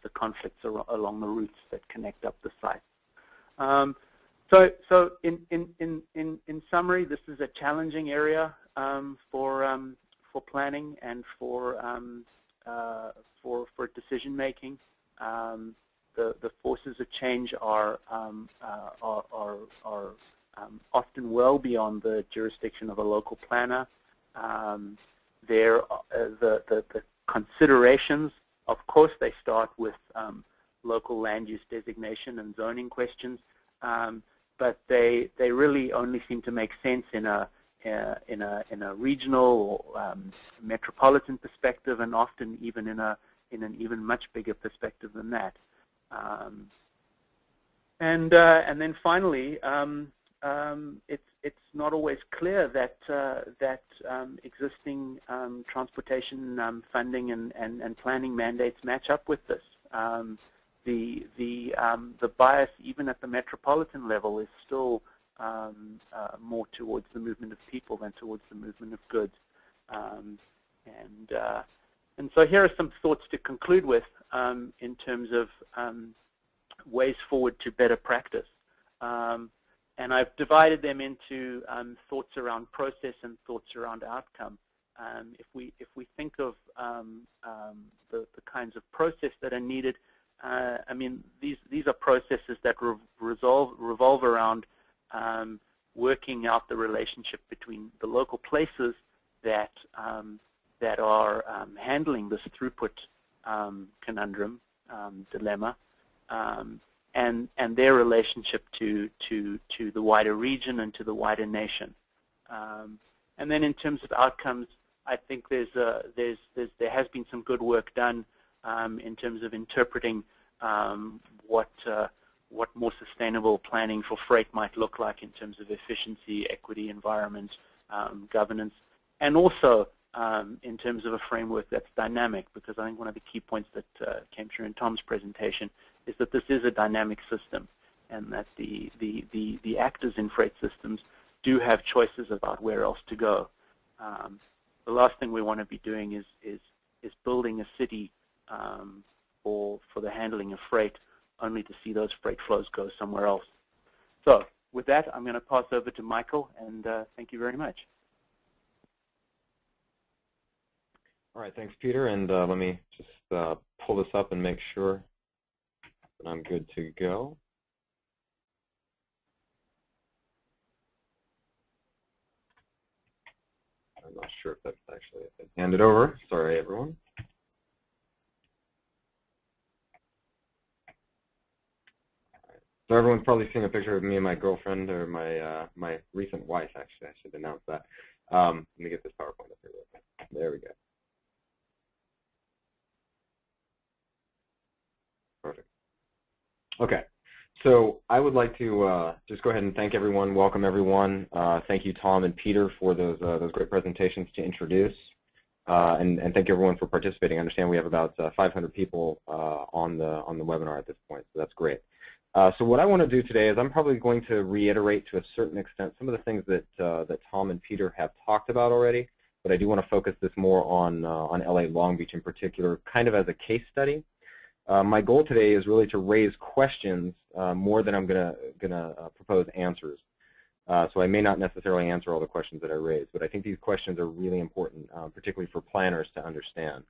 the conflicts along the routes that connect up the site. So in summary, this is a challenging area for planning and for decision making. The forces of change are often well beyond the jurisdiction of a local planner. The considerations, of course, they start with local land use designation and zoning questions, but they really only seem to make sense in a regional or metropolitan perspective, and often even in in an even much bigger perspective than that. And then finally, it's not always clear that existing transportation funding and planning mandates match up with this. The bias, even at the metropolitan level, is still more towards the movement of people than towards the movement of goods. And so here are some thoughts to conclude with in terms of ways forward to better practice. And I've divided them into thoughts around process and thoughts around outcome. If we think of the kinds of process that are needed, I mean, these are processes that revolve around working out the relationship between the local places that are handling this throughput conundrum, dilemma, and their relationship to the wider region and to the wider nation. And then in terms of outcomes, I think there has been some good work done in terms of interpreting what more sustainable planning for freight might look like in terms of efficiency, equity, environment, governance, and also in terms of a framework that's dynamic, because I think one of the key points that came through in Tom's presentation is that this is a dynamic system, and that the actors in freight systems do have choices about where else to go. The last thing we want to be doing is building a city for the handling of freight, only to see those freight flows go somewhere else. So with that, I'm going to pass over to Michael, and thank you very much. All right, thanks, Peter. And let me just pull this up and make sure that I'm good to go. I'm not sure if that's actually handed over. Sorry, everyone. So everyone's probably seen a picture of me and my girlfriend, or my recent wife, actually. I should announce that. Let me get this PowerPoint up here real quick. There we go. Perfect. Okay. So I would like to just go ahead and thank everyone, welcome everyone. Thank you, Tom and Peter, for those great presentations to introduce. And thank you, everyone, for participating. I understand we have about 500 people on the webinar at this point, so that's great. So what I want to do today is I'm probably going to reiterate to a certain extent some of the things that Tom and Peter have talked about already, but I do want to focus this more on LA Long Beach in particular, kind of as a case study. My goal today is really to raise questions more than I'm gonna propose answers. So I may not necessarily answer all the questions that I raise, but I think these questions are really important, particularly for planners to understand.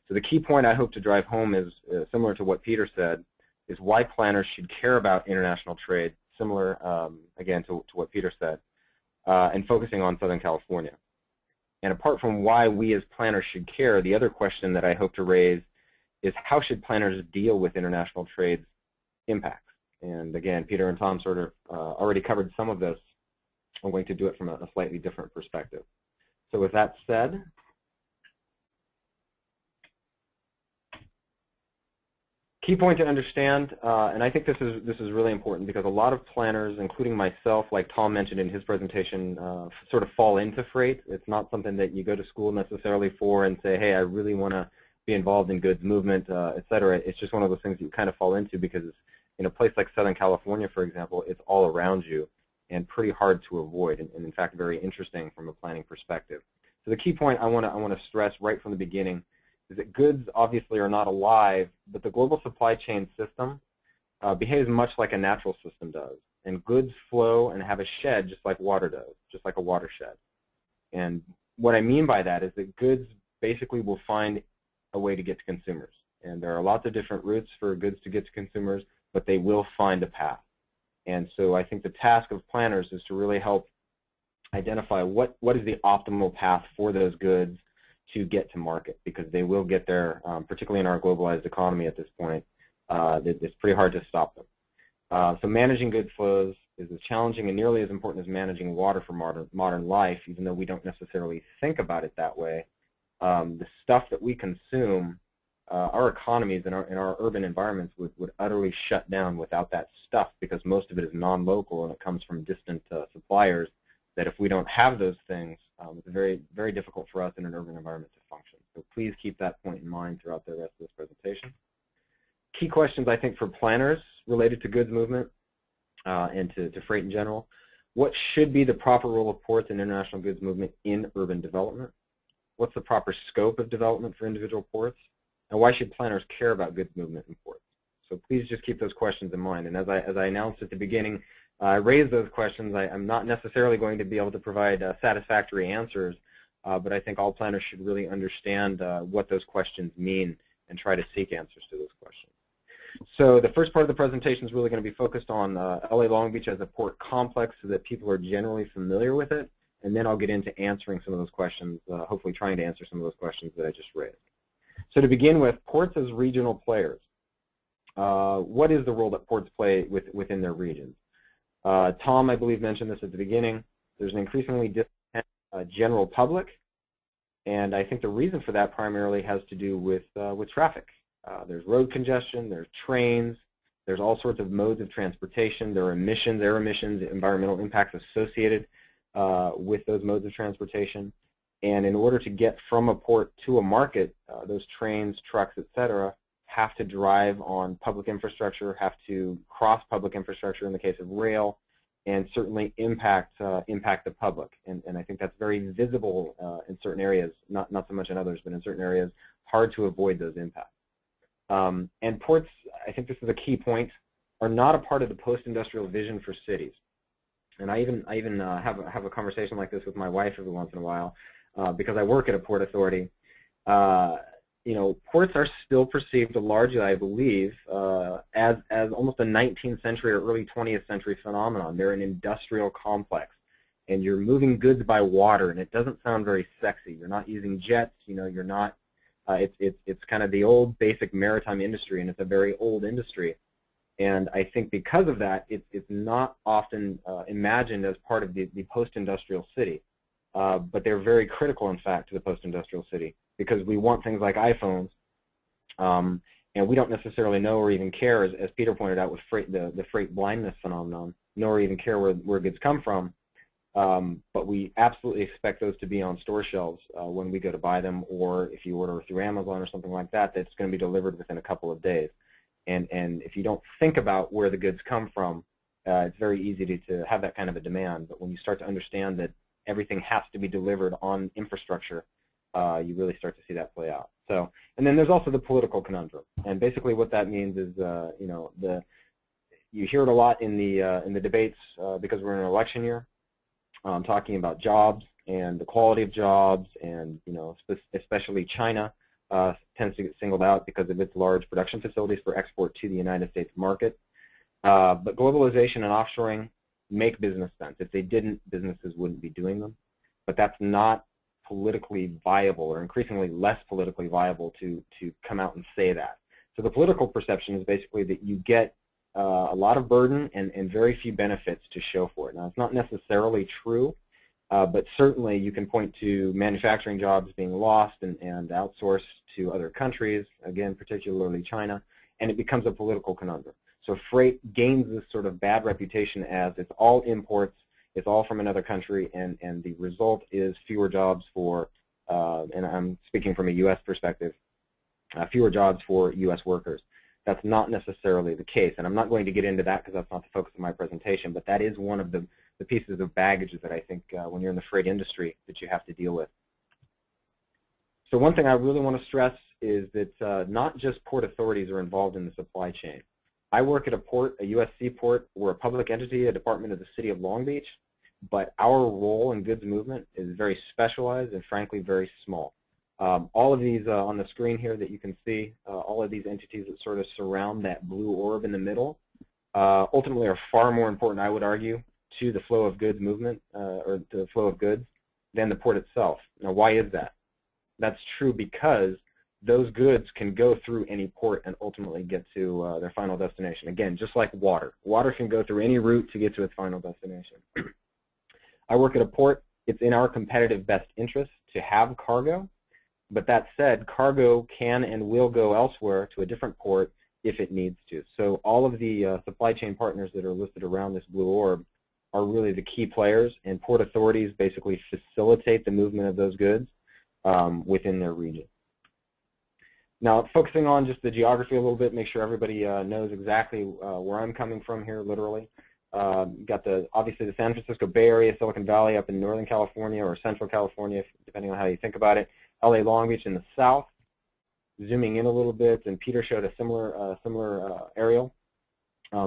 So the key point I hope to drive home is similar to what Peter said, is why planners should care about international trade, similar, again, to what Peter said, and focusing on Southern California. And apart from why we as planners should care, the other question that I hope to raise is how should planners deal with international trade's impacts? And again, Peter and Tom sort of already covered some of this. I'm going to do it from a slightly different perspective. So with that said, key point to understand, and I think this is really important because a lot of planners, including myself, like Tom mentioned in his presentation, sort of fall into freight. It's not something that you go to school necessarily for and say, hey, I really want to be involved in goods movement, et cetera. It's just one of those things you kind of fall into because in a place like Southern California, for example, it's all around you and pretty hard to avoid, and in fact very interesting from a planning perspective. So the key point I want to stress right from the beginning is that goods obviously are not alive, but the global supply chain system behaves much like a natural system does, and goods flow and have a shed just like water does, just like a watershed. And what I mean by that is that goods basically will find a way to get to consumers. And there are lots of different routes for goods to get to consumers, but they will find a path. And so I think the task of planners is to really help identify what is the optimal path for those goods to get to market, because they will get there, particularly in our globalized economy at this point. It's pretty hard to stop them. So managing good flows is as challenging and nearly as important as managing water for modern life, even though we don't necessarily think about it that way. The stuff that we consume our economies and our urban environments would utterly shut down without that stuff, because most of it is non-local and it comes from distant suppliers, that if we don't have those things, it's very, very difficult for us in an urban environment to function. So please keep that point in mind throughout the rest of this presentation. Key questions, I think, for planners related to goods movement and to freight in general. What should be the proper role of ports in international goods movement in urban development? What's the proper scope of development for individual ports? And why should planners care about goods movement in ports? So please just keep those questions in mind. And as I announced at the beginning, I raised those questions. I'm not necessarily going to be able to provide satisfactory answers, but I think all planners should really understand what those questions mean and try to seek answers to those questions. So the first part of the presentation is really going to be focused on LA Long Beach as a port complex so that people are generally familiar with it, and then I'll get into answering some of those questions, hopefully trying to answer some of those questions that I just raised. So to begin with, ports as regional players. What is the role that ports play within their regions? Tom, I believe, mentioned this at the beginning. There's an increasingly discontent general public, and I think the reason for that primarily has to do with traffic. There's road congestion, there's trains, there's all sorts of modes of transportation, there are emissions, air emissions, environmental impacts associated with those modes of transportation. And in order to get from a port to a market, those trains, trucks, etc., have to drive on public infrastructure, have to cross public infrastructure in the case of rail, and certainly impact the public. And I think that's very visible in certain areas, not so much in others, but in certain areas, hard to avoid those impacts. And ports, I think this is a key point, are not a part of the post-industrial vision for cities. And I even have a conversation like this with my wife every once in a while because I work at a port authority. You know, ports are still perceived largely, I believe, as almost a 19th century or early 20th century phenomenon. They're an industrial complex, and you're moving goods by water, and it doesn't sound very sexy. You're not using jets. You know, you're not. It's kind of the old basic maritime industry, and it's a very old industry. And I think because of that, it's not often imagined as part of the post-industrial city. But they're very critical, in fact, to the post-industrial city, because we want things like iPhones, and we don't necessarily know or even care, as Peter pointed out with the freight blindness phenomenon, nor even care where goods come from. But we absolutely expect those to be on store shelves when we go to buy them, or if you order through Amazon or something like that, that's going to be delivered within a couple of days. And if you don't think about where the goods come from, it's very easy to have that kind of a demand. But when you start to understand that everything has to be delivered on infrastructure, you really start to see that play out. So, and then there's also the political conundrum. And basically what that means is, you know, you hear it a lot in the debates because we're in an election year, talking about jobs and the quality of jobs, and you know, especially China tends to get singled out because of its large production facilities for export to the United States market. But globalization and offshoring make business sense. If they didn't, businesses wouldn't be doing them. But that's not politically viable, or increasingly less politically viable to come out and say that. So the political perception is basically that you get a lot of burden and very few benefits to show for it. Now, it's not necessarily true, but certainly you can point to manufacturing jobs being lost and outsourced to other countries, again, particularly China, and it becomes a political conundrum. So freight gains this sort of bad reputation as it's all imports, it's all from another country, and the result is fewer jobs for, and I'm speaking from a U.S. perspective, fewer jobs for U.S. workers. That's not necessarily the case, and I'm not going to get into that because that's not the focus of my presentation, but that is one of the pieces of baggage that I think when you're in the freight industry that you have to deal with. So one thing I really want to stress is that not just port authorities are involved in the supply chain. I work at a port, a U.S. seaport. We're a public entity, a department of the City of Long Beach, but our role in goods movement is very specialized and frankly very small. All of these on the screen here that you can see, all of these entities that sort of surround that blue orb in the middle, ultimately are far more important, I would argue, to the flow of goods movement, or the flow of goods, than the port itself. Now, why is that? That's true because those goods can go through any port and ultimately get to their final destination. Again, just like water. Water can go through any route to get to its final destination. I work at a port. It's in our competitive best interest to have cargo, But that said, cargo can and will go elsewhere to a different port if it needs to. So all of the supply chain partners that are listed around this blue orb are really the key players, and port authorities basically facilitate the movement of those goods within their region. Now, focusing on just the geography a little bit, make sure everybody knows exactly where I'm coming from here, literally. Got obviously the San Francisco Bay Area, Silicon Valley up in Northern California or Central California, depending on how you think about it. LA Long Beach in the south. Zooming in a little bit, and Peter showed a similar aerial.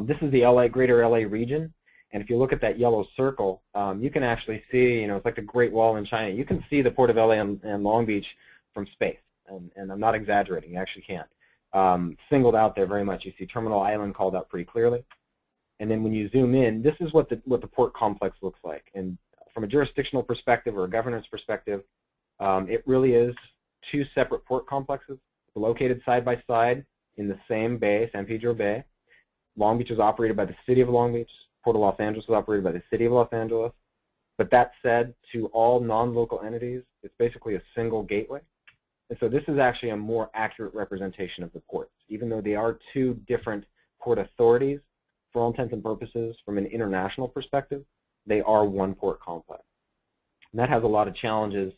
This is the greater LA region, and if you look at that yellow circle, you can actually see, it's like the Great Wall in China. You can see the Port of LA and Long Beach from space, and I'm not exaggerating. You actually can't. Singled out there very much. You see Terminal Island called out pretty clearly, and then when you zoom in, this is what the port complex looks like. And from a jurisdictional perspective or a governance perspective, it really is two separate port complexes located side by side in the same bay, San Pedro Bay. Long Beach is operated by the City of Long Beach. Port of Los Angeles is operated by the City of Los Angeles. But that said, to all non-local entities, it's basically a single gateway. And so this is actually a more accurate representation of the ports. Even though they are two different port authorities, for all intents and purposes, from an international perspective, they are one port complex. And that has a lot of challenges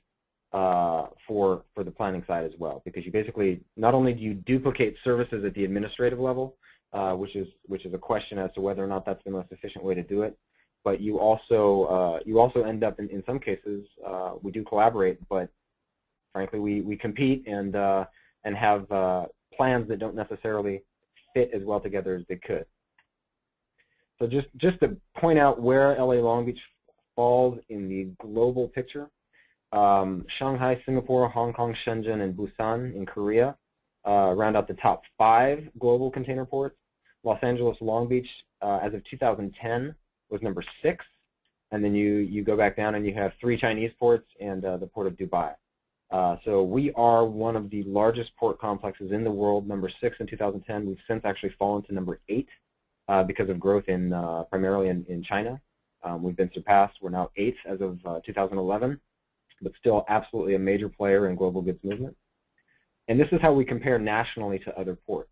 for the planning side as well, because you basically, not only do you duplicate services at the administrative level, which is a question as to whether or not that's the most efficient way to do it, but you also end up in some cases, we do collaborate, but frankly we compete and have plans that don't necessarily fit as well together as they could. So just to point out where LA Long Beach falls in the global picture, Shanghai, Singapore, Hong Kong, Shenzhen, and Busan in Korea round out the top 5 global container ports. Los Angeles, Long Beach, as of 2010, was number 6. And then you go back down and you have 3 Chinese ports and the port of Dubai. So we are one of the largest port complexes in the world, number 6 in 2010. We've since actually fallen to number 8 because of growth in primarily in China. We've been surpassed. We're now 8th as of 2011. But still absolutely a major player in global goods movement. And this is how we compare nationally to other ports.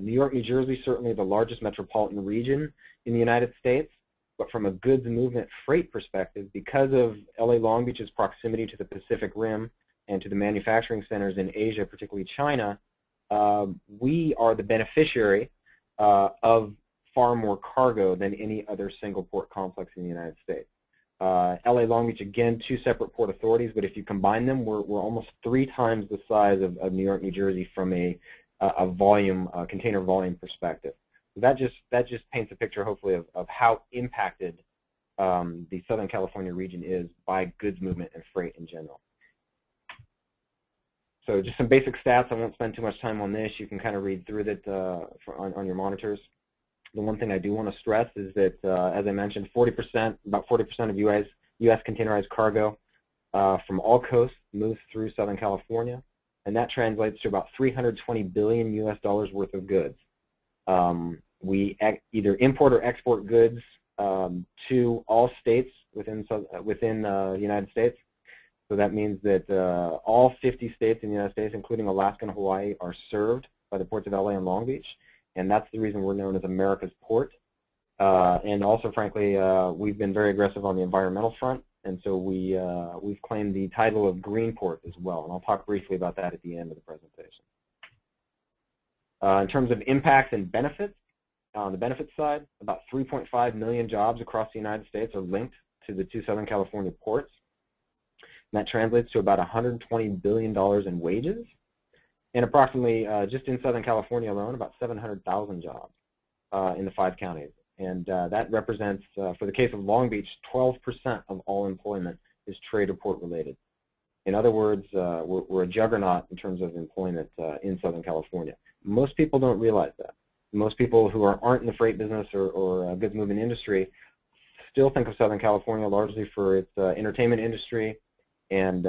New York, New Jersey, certainly the largest metropolitan region in the United States, but from a goods movement freight perspective, because of LA Long Beach's proximity to the Pacific Rim and to the manufacturing centers in Asia, particularly China, we are the beneficiary of far more cargo than any other single port complex in the United States. LA Long Beach, again, 2 separate port authorities, but if you combine them, we're almost 3 times the size of New York, New Jersey from a volume, container volume perspective. So that just paints a picture, hopefully, of how impacted the Southern California region is by goods movement and freight in general. So just some basic stats. I won't spend too much time on this. You can kind of read through it on your monitors. The one thing I do want to stress is that, as I mentioned, about 40% of U.S. containerized cargo from all coasts moves through Southern California, and that translates to about $320 billion worth of goods. We either import or export goods to all states within the United States. So that means that all 50 states in the United States, including Alaska and Hawaii, are served by the ports of LA and Long Beach. And that's the reason we're known as America's port. And also, frankly, we've been very aggressive on the environmental front, and so we've claimed the title of Green Port as well. And I'll talk briefly about that at the end of the presentation. In terms of impacts and benefits, on the benefits side, about 3.5 million jobs across the United States are linked to the 2 Southern California ports. And that translates to about $120 billion in wages. And approximately, just in Southern California alone, about 700,000 jobs in the 5 counties. And that represents, for the case of Long Beach, 12% of all employment is trade or port related. In other words, we're a juggernaut in terms of employment in Southern California. Most people don't realize that. Most people who aren't in the freight business or goods movement industry still think of Southern California largely for its entertainment industry and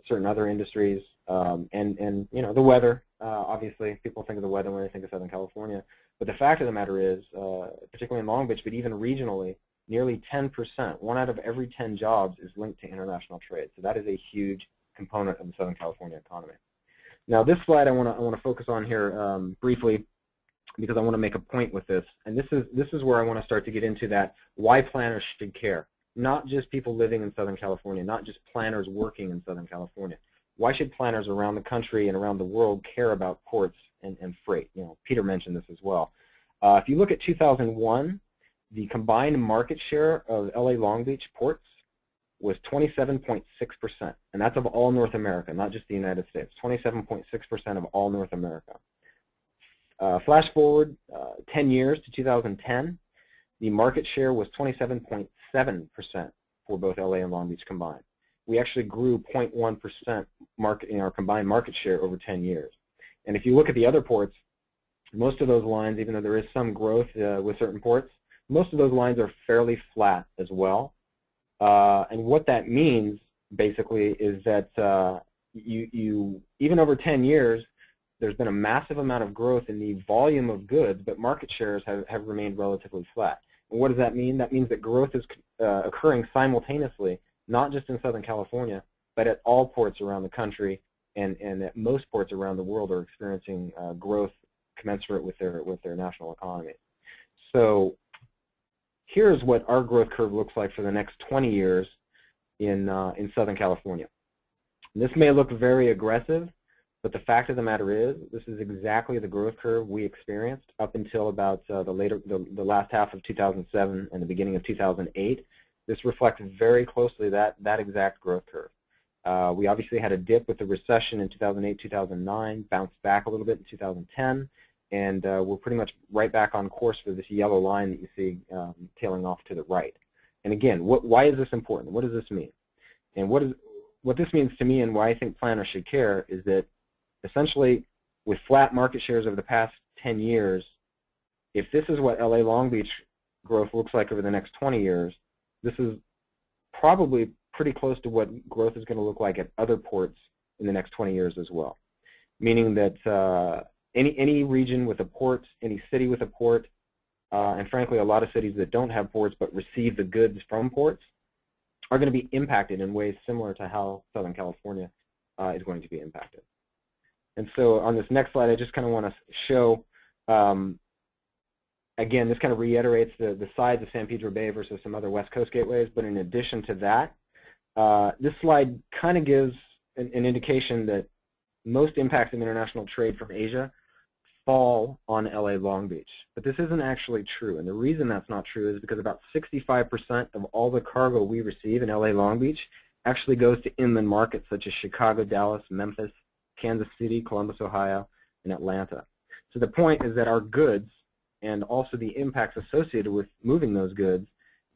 certain other industries. And the weather, obviously, people think of the weather when they think of Southern California. But the fact of the matter is, particularly in Long Beach, but even regionally, nearly 10%, 1 out of every 10 jobs is linked to international trade. So that is a huge, component of the Southern California economy. Now, this slide I want to focus on here briefly, because I want to make a point with this, and this is where I want to start to get into that why planners should care. Not just people living in Southern California, not just planners working in Southern California. Why should planners around the country and around the world care about ports and freight? You know, Peter mentioned this as well. If you look at 2001, the combined market share of LA Long Beach ports was 27.6%, and that's of all North America, not just the United States. 27.6% of all North America. Flash forward 10 years to 2010, the market share was 27.7% for both LA and Long Beach combined. We actually grew 0.1% in our combined market share over 10 years. And if you look at the other ports, most of those lines, even though there is some growth with certain ports, most of those lines are fairly flat as well. And what that means, basically, is that even over 10 years, there's been a massive amount of growth in the volume of goods, but market shares have remained relatively flat. And what does that mean? That means that growth is occurring simultaneously, not just in Southern California, but at all ports around the country, and at most ports around the world are experiencing growth commensurate with their national economy. So here's what our growth curve looks like for the next 20 years in Southern California. And this may look very aggressive, but the fact of the matter is, this is exactly the growth curve we experienced up until about the last half of 2007 and the beginning of 2008. This reflects very closely that exact growth curve. We obviously had a dip with the recession in 2008, 2009, bounced back a little bit in 2010, and we're pretty much right back on course for this yellow line that you see tailing off to the right. And again, why is this important? What does this mean? And what this means to me, and why I think planners should care, is that essentially, with flat market shares over the past 10 years, if this is what LA Long Beach growth looks like over the next 20 years, this is probably pretty close to what growth is going to look like at other ports in the next 20 years as well. Meaning that any region with a port, any city with a port, and frankly a lot of cities that don't have ports but receive the goods from ports, are going to be impacted in ways similar to how Southern California is going to be impacted. And so on this next slide, I just kind of want to show, again, this kind of reiterates the size of San Pedro Bay versus some other West Coast gateways, but in addition to that, this slide kind of gives an indication that most impacts of international trade from Asia fall on LA Long Beach. But this isn't actually true, and the reason that's not true is because about 65% of all the cargo we receive in LA Long Beach actually goes to inland markets such as Chicago, Dallas, Memphis, Kansas City, Columbus, Ohio, and Atlanta. So the point is that our goods and also the impacts associated with moving those goods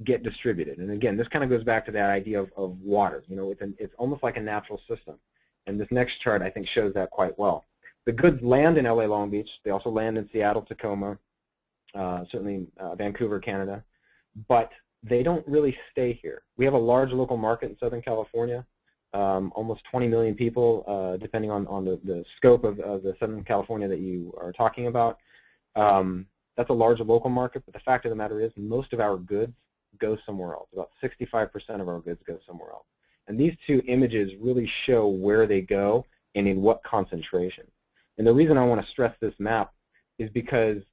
get distributed. And again, this kind of goes back to that idea of water. You know, it's almost like a natural system. And this next chart, I think, shows that quite well. The goods land in LA Long Beach. They also land in Seattle, Tacoma, certainly Vancouver, Canada. But they don't really stay here. We have a large local market in Southern California. Almost 20 million people, depending on the scope of the Southern California that you are talking about. That's a large local market, but the fact of the matter is most of our goods go somewhere else. About 65% of our goods go somewhere else. And these two images really show where they go and in what concentration. And the reason I want to stress this map is because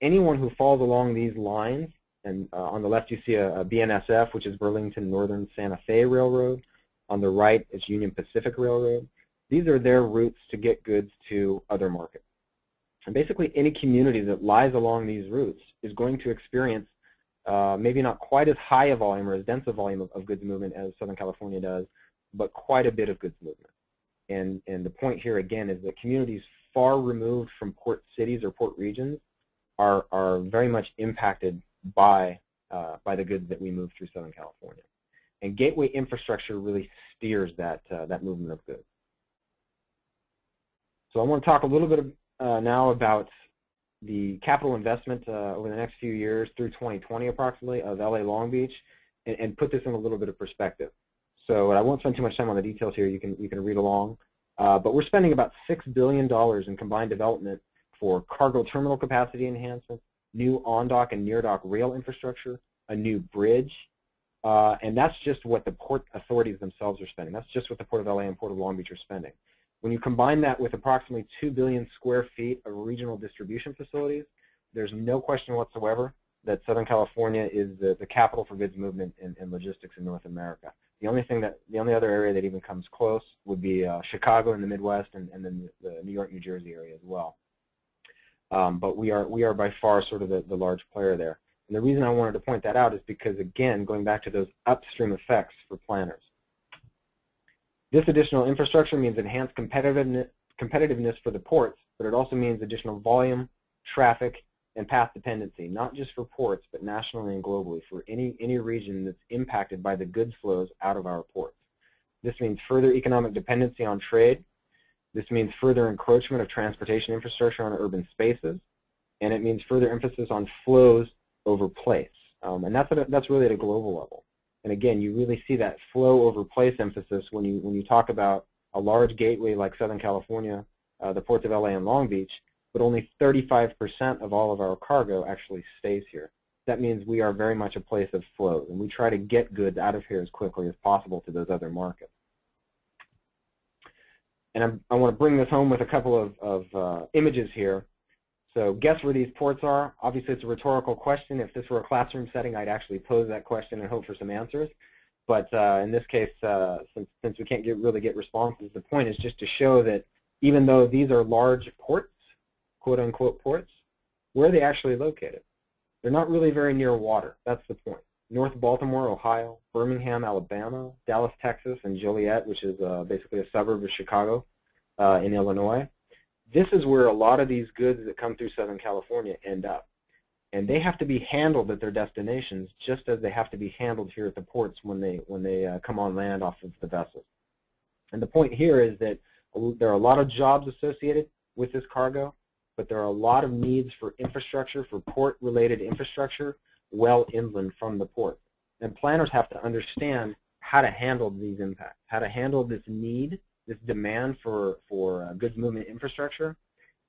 anyone who falls along these lines, and on the left you see a BNSF, which is Burlington Northern Santa Fe Railroad. On the right, it's Union Pacific Railroad. These are their routes to get goods to other markets. And basically, any community that lies along these routes is going to experience maybe not quite as high a volume or as dense a volume of goods movement as Southern California does, but quite a bit of goods movement. And the point here, again, is that communities far removed from port cities or port regions are very much impacted by the goods that we move through Southern California. And gateway infrastructure really steers that movement of goods. So I want to talk a little bit now about the capital investment over the next few years through 2020 approximately of LA Long Beach, and put this in a little bit of perspective. So I won't spend too much time on the details here. You can read along. But we're spending about $6 billion in combined development for cargo terminal capacity enhancement, new on-dock and near-dock rail infrastructure, a new bridge, and that's just what the port authorities themselves are spending. That's just what the Port of LA and Port of Long Beach are spending. When you combine that with approximately 2 billion square feet of regional distribution facilities, there's no question whatsoever that Southern California is the capital for goods movement and logistics in North America. The only other area that even comes close would be Chicago in the Midwest, and then the New York, New Jersey area as well. But we are by far sort of the large player there. And the reason I wanted to point that out is because, again, going back to those upstream effects for planners. This additional infrastructure means enhanced competitiveness for the ports, but it also means additional volume, traffic, and path dependency, not just for ports, but nationally and globally for any region that's impacted by the goods flows out of our ports. This means further economic dependency on trade. This means further encroachment of transportation infrastructure on urban spaces, and it means further emphasis on flows over place. And that's really at a global level. And again, you really see that flow over place emphasis when you talk about a large gateway like Southern California, the ports of LA and Long Beach, but only 35% of all of our cargo actually stays here. That means we are very much a place of flows, and we try to get goods out of here as quickly as possible to those other markets. And I want to bring this home with a couple of images here. So guess where these ports are? Obviously, it's a rhetorical question. If this were a classroom setting, I'd actually pose that question and hope for some answers. But in this case, since we can't really get responses, the point is just to show that even though these are large ports, quote-unquote ports, where are they actually located? They're not really very near water. That's the point. North Baltimore, Ohio, Birmingham, Alabama, Dallas, Texas, and Joliet, which is basically a suburb of Chicago in Illinois. This is where a lot of these goods that come through Southern California end up. And they have to be handled at their destinations just as they have to be handled here at the ports when they come on land off of the vessels. And the point here is that there are a lot of jobs associated with this cargo, but there are a lot of needs for infrastructure, for port-related infrastructure, well inland from the port. And planners have to understand how to handle these impacts, how to handle this need, this demand for goods movement infrastructure,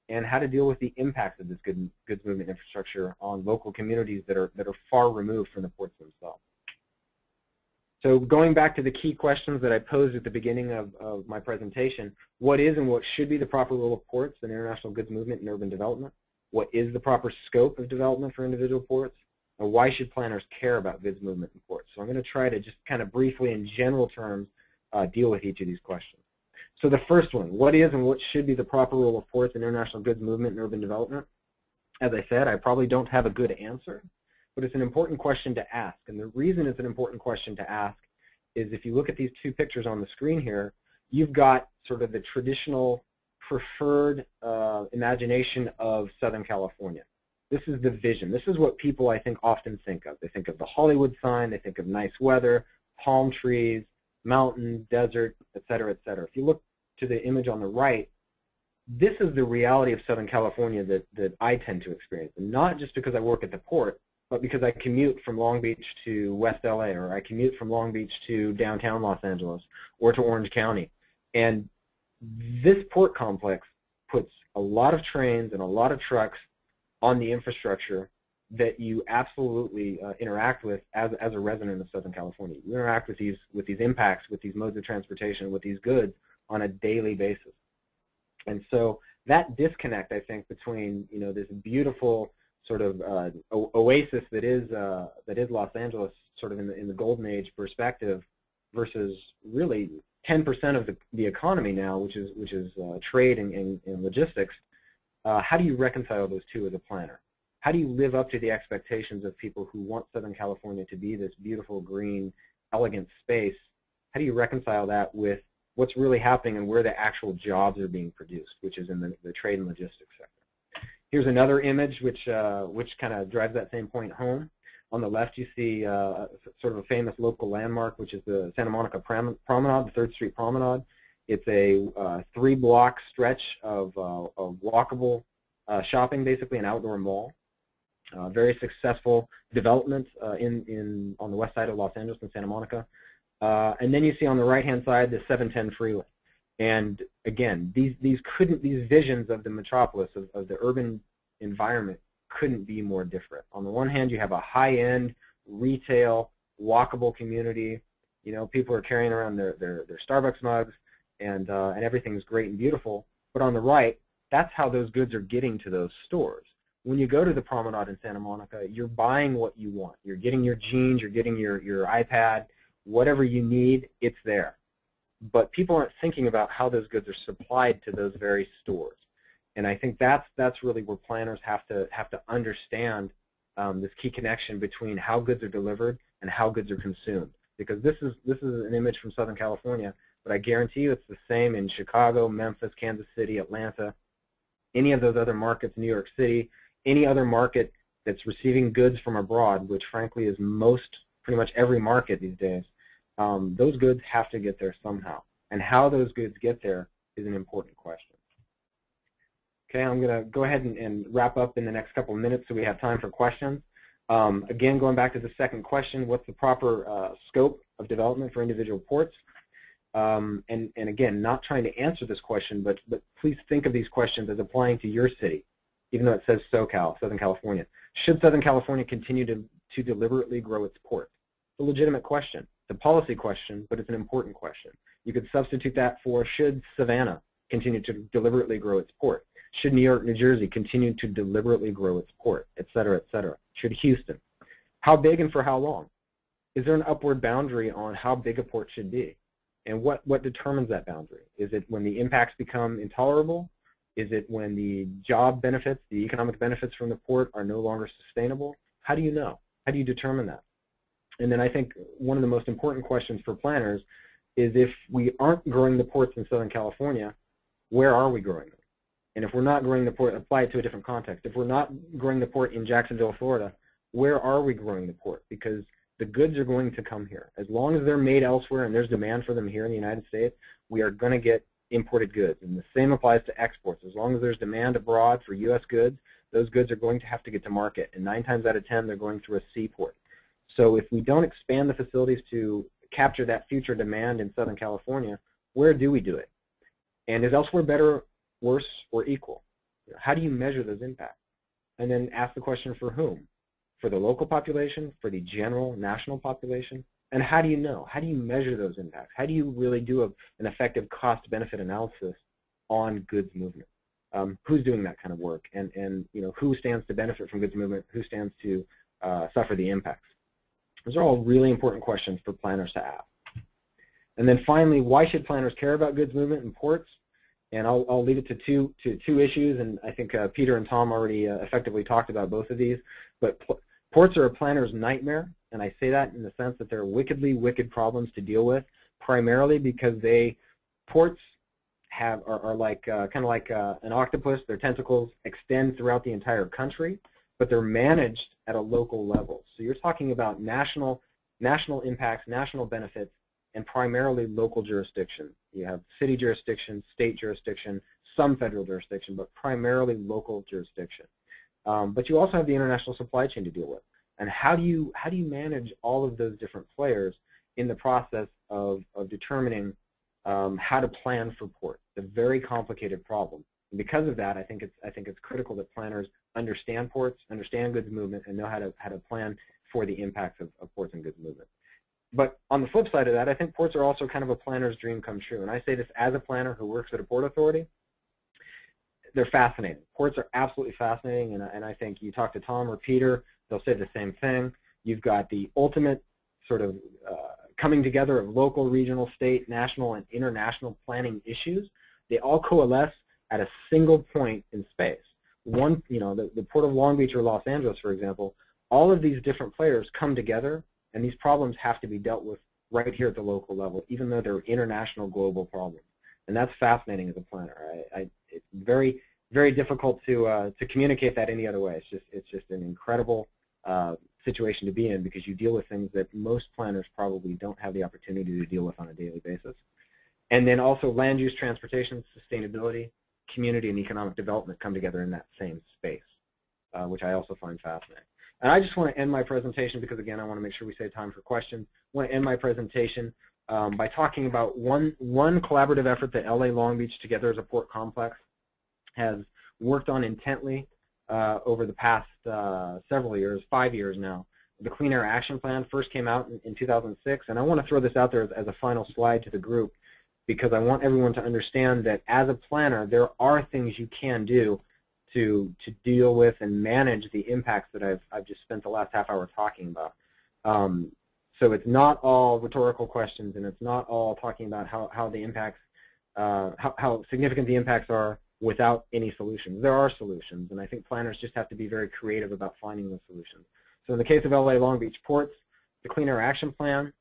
and how to deal with the impacts of this goods movement infrastructure on local communities that are far removed from the ports themselves. So going back to the key questions that I posed at the beginning of my presentation, what is and what should be the proper role of ports in international goods movement and urban development? What is the proper scope of development for individual ports? And why should planners care about goods movement in ports? So I'm going to try to just kind of briefly, in general terms, deal with each of these questions. So the first one, what is and what should be the proper role of ports in international goods movement and urban development? As I said, I probably don't have a good answer, but it's an important question to ask. And the reason it's an important question to ask is if you look at these two pictures on the screen here, you've got sort of the traditional preferred imagination of Southern California. This is the vision. This is what people, I think, often think of. They think of the Hollywood sign. They think of nice weather, palm trees, mountain, desert, et cetera, et cetera. If you look to the image on the right, this is the reality of Southern California that I tend to experience, and not just because I work at the port, but because I commute from Long Beach to West LA, or I commute from Long Beach to downtown Los Angeles, or to Orange County. And this port complex puts a lot of trains and a lot of trucks on the infrastructure that you absolutely interact with as a resident of Southern California. You interact with these impacts, with these modes of transportation, with these goods on a daily basis. And so that disconnect, I think, between this beautiful sort of oasis that is Los Angeles, sort of in the golden age perspective, versus really 10% of the economy now, which is trade and logistics. How do you reconcile those two as a planner? How do you live up to the expectations of people who want Southern California to be this beautiful, green, elegant space? How do you reconcile that with what's really happening and where the actual jobs are being produced, which is in the trade and logistics sector? Here's another image which kind of drives that same point home. On the left, you see sort of a famous local landmark, which is the Santa Monica Promenade, the 3rd Street Promenade. It's a 3-block stretch of walkable shopping, basically an outdoor mall. Very successful development on the west side of Los Angeles in Santa Monica. And then you see on the right-hand side the 710 freeway. And again, these visions of the metropolis, of the urban environment, couldn't be more different. On the one hand, you have a high-end retail, walkable community. You know, people are carrying around their Starbucks mugs, and everything's great and beautiful. But on the right, that's how those goods are getting to those stores. When you go to the Promenade in Santa Monica, you're buying what you want. You're getting your jeans, you're getting your iPad, whatever you need, it's there. But people aren't thinking about how those goods are supplied to those very stores. And I think that's really where planners have to understand this key connection between how goods are delivered and how goods are consumed. Because this is an image from Southern California, but I guarantee you it's the same in Chicago, Memphis, Kansas City, Atlanta, any of those other markets, New York City, any other market that's receiving goods from abroad, which frankly is pretty much every market these days. Those goods have to get there somehow. And how those goods get there is an important question. Okay, I'm going to go ahead and wrap up in the next couple of minutes so we have time for questions. Again, going back to the second question, what's the proper scope of development for individual ports? And again, not trying to answer this question, but please think of these questions as applying to your city, even though it says SoCal, Southern California. Should Southern California continue to deliberately grow its ports? It's a legitimate question. It's a policy question, but it's an important question. You could substitute that for, should Savannah continue to deliberately grow its port? Should New York, New Jersey continue to deliberately grow its port, et cetera, et cetera? Should Houston? How big and for how long? Is there an upward boundary on how big a port should be? And what determines that boundary? Is it when the impacts become intolerable? Is it when the job benefits, the economic benefits from the port are no longer sustainable? How do you know? How do you determine that? And then I think one of the most important questions for planners is, if we aren't growing the ports in Southern California, where are we growing them? And if we're not growing the port, apply it to a different context. If we're not growing the port in Jacksonville, Florida, where are we growing the port? Because the goods are going to come here. As long as they're made elsewhere and there's demand for them here in the United States, we are going to get imported goods. And the same applies to exports. As long as there's demand abroad for U.S. goods, those goods are going to have to get to market. And 9 times out of 10, they're going through a seaport. So if we don't expand the facilities to capture that future demand in Southern California, where do we do it? And is elsewhere better, worse, or equal? How do you measure those impacts? And then ask the question, for whom? For the local population, for the general national population? And how do you know? How do you measure those impacts? How do you really do an effective cost-benefit analysis on goods movement? Who's doing that kind of work? And you know, who stands to benefit from goods movement? Who stands to suffer the impacts? Those are all really important questions for planners to ask. And then finally, why should planners care about goods movement and ports? And I'll leave it to two issues, and I think Peter and Tom already effectively talked about both of these. But ports are a planner's nightmare, and I say that in the sense that they're wickedly wicked problems to deal with, primarily because ports are like kind of like an octopus. Their tentacles extend throughout the entire country, but they're managed at a local level. So you're talking about national impacts, national benefits, and primarily local jurisdiction. You have city jurisdiction, state jurisdiction, some federal jurisdiction, but primarily local jurisdiction. But you also have the international supply chain to deal with. And how do you manage all of those different players in the process of determining how to plan for ports? It's a very complicated problem. And because of that, I think it's critical that planners understand ports, understand goods movement, and know how to plan for the impacts of ports and goods movement. But on the flip side of that, I think ports are also kind of a planner's dream come true. And I say this as a planner who works at a port authority. They're fascinating. Ports are absolutely fascinating, and I think you talk to Tom or Peter, they'll say the same thing. You've got the ultimate sort of coming together of local, regional, state, national, and international planning issues. They all coalesce at a single point in space. One, you know, the Port of Long Beach or Los Angeles, for example, all of these different players come together, and these problems have to be dealt with right here at the local level, even though they're international, global problems. And that's fascinating as a planner. It's very, very difficult to communicate that any other way. It's just an incredible situation to be in, because you deal with things that most planners probably don't have the opportunity to deal with on a daily basis. And then also land use, transportation, sustainability, community, and economic development come together in that same space, which I also find fascinating. And I just want to end my presentation, because again, I want to make sure we save time for questions. I want to end my presentation by talking about one collaborative effort that LA Long Beach, together as a port complex, has worked on intently over the past several years, 5 years now, the Clean Air Action Plan first came out in 2006, and I want to throw this out there as a final slide to the group because I want everyone to understand that as a planner, there are things you can do to deal with and manage the impacts that I've just spent the last half hour talking about. So it's not all rhetorical questions, and it's not all talking about how the impacts, how significant the impacts are without any solutions. There are solutions, and I think planners just have to be very creative about finding those solutions. So in the case of LA Long Beach Ports, the Clean Air Action Plan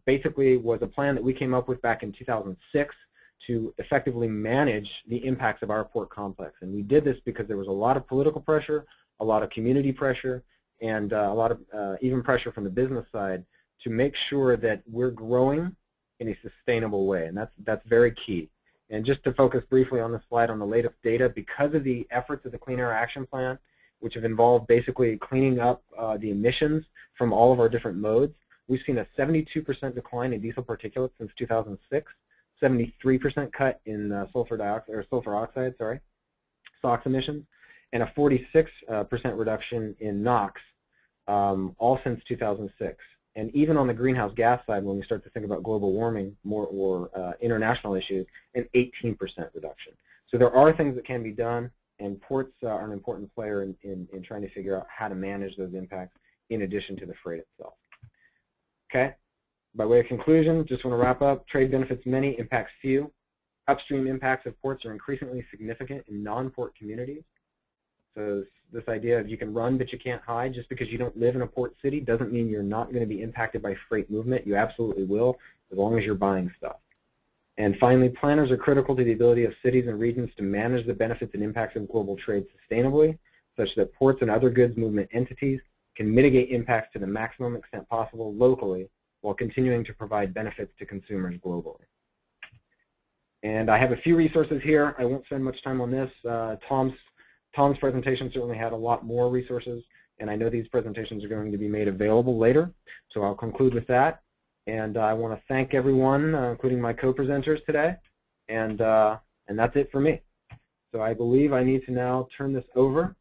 basically was a plan that we came up with back in 2006 to effectively manage the impacts of our port complex. And we did this because there was a lot of political pressure, a lot of community pressure, and a lot of even pressure from the business side to make sure that we're growing in a sustainable way, and that's very key. And just to focus briefly on the slide on the latest data, because of the efforts of the Clean Air Action Plan, which have involved basically cleaning up the emissions from all of our different modes, we've seen a 72% decline in diesel particulates since 2006, 73% cut in sulfur oxide, SOx emissions, and a 46% reduction in NOx, all since 2006. And even on the greenhouse gas side, when we start to think about global warming or international issues, an 18% reduction. So there are things that can be done, and ports are an important player in trying to figure out how to manage those impacts in addition to the freight itself. Okay, by way of conclusion, just want to wrap up. Trade benefits many, impacts few. Upstream impacts of ports are increasingly significant in non-port communities. So this idea of you can run but you can't hide, just because you don't live in a port city doesn't mean you're not going to be impacted by freight movement. You absolutely will, as long as you're buying stuff. And finally, planners are critical to the ability of cities and regions to manage the benefits and impacts of global trade sustainably, such that ports and other goods movement entities can mitigate impacts to the maximum extent possible locally while continuing to provide benefits to consumers globally. And I have a few resources here. I won't spend much time on this. Tom's presentation certainly had a lot more resources, and I know these presentations are going to be made available later, so I'll conclude with that. And I want to thank everyone, including my co-presenters today, and that's it for me. So I believe I need to now turn this over.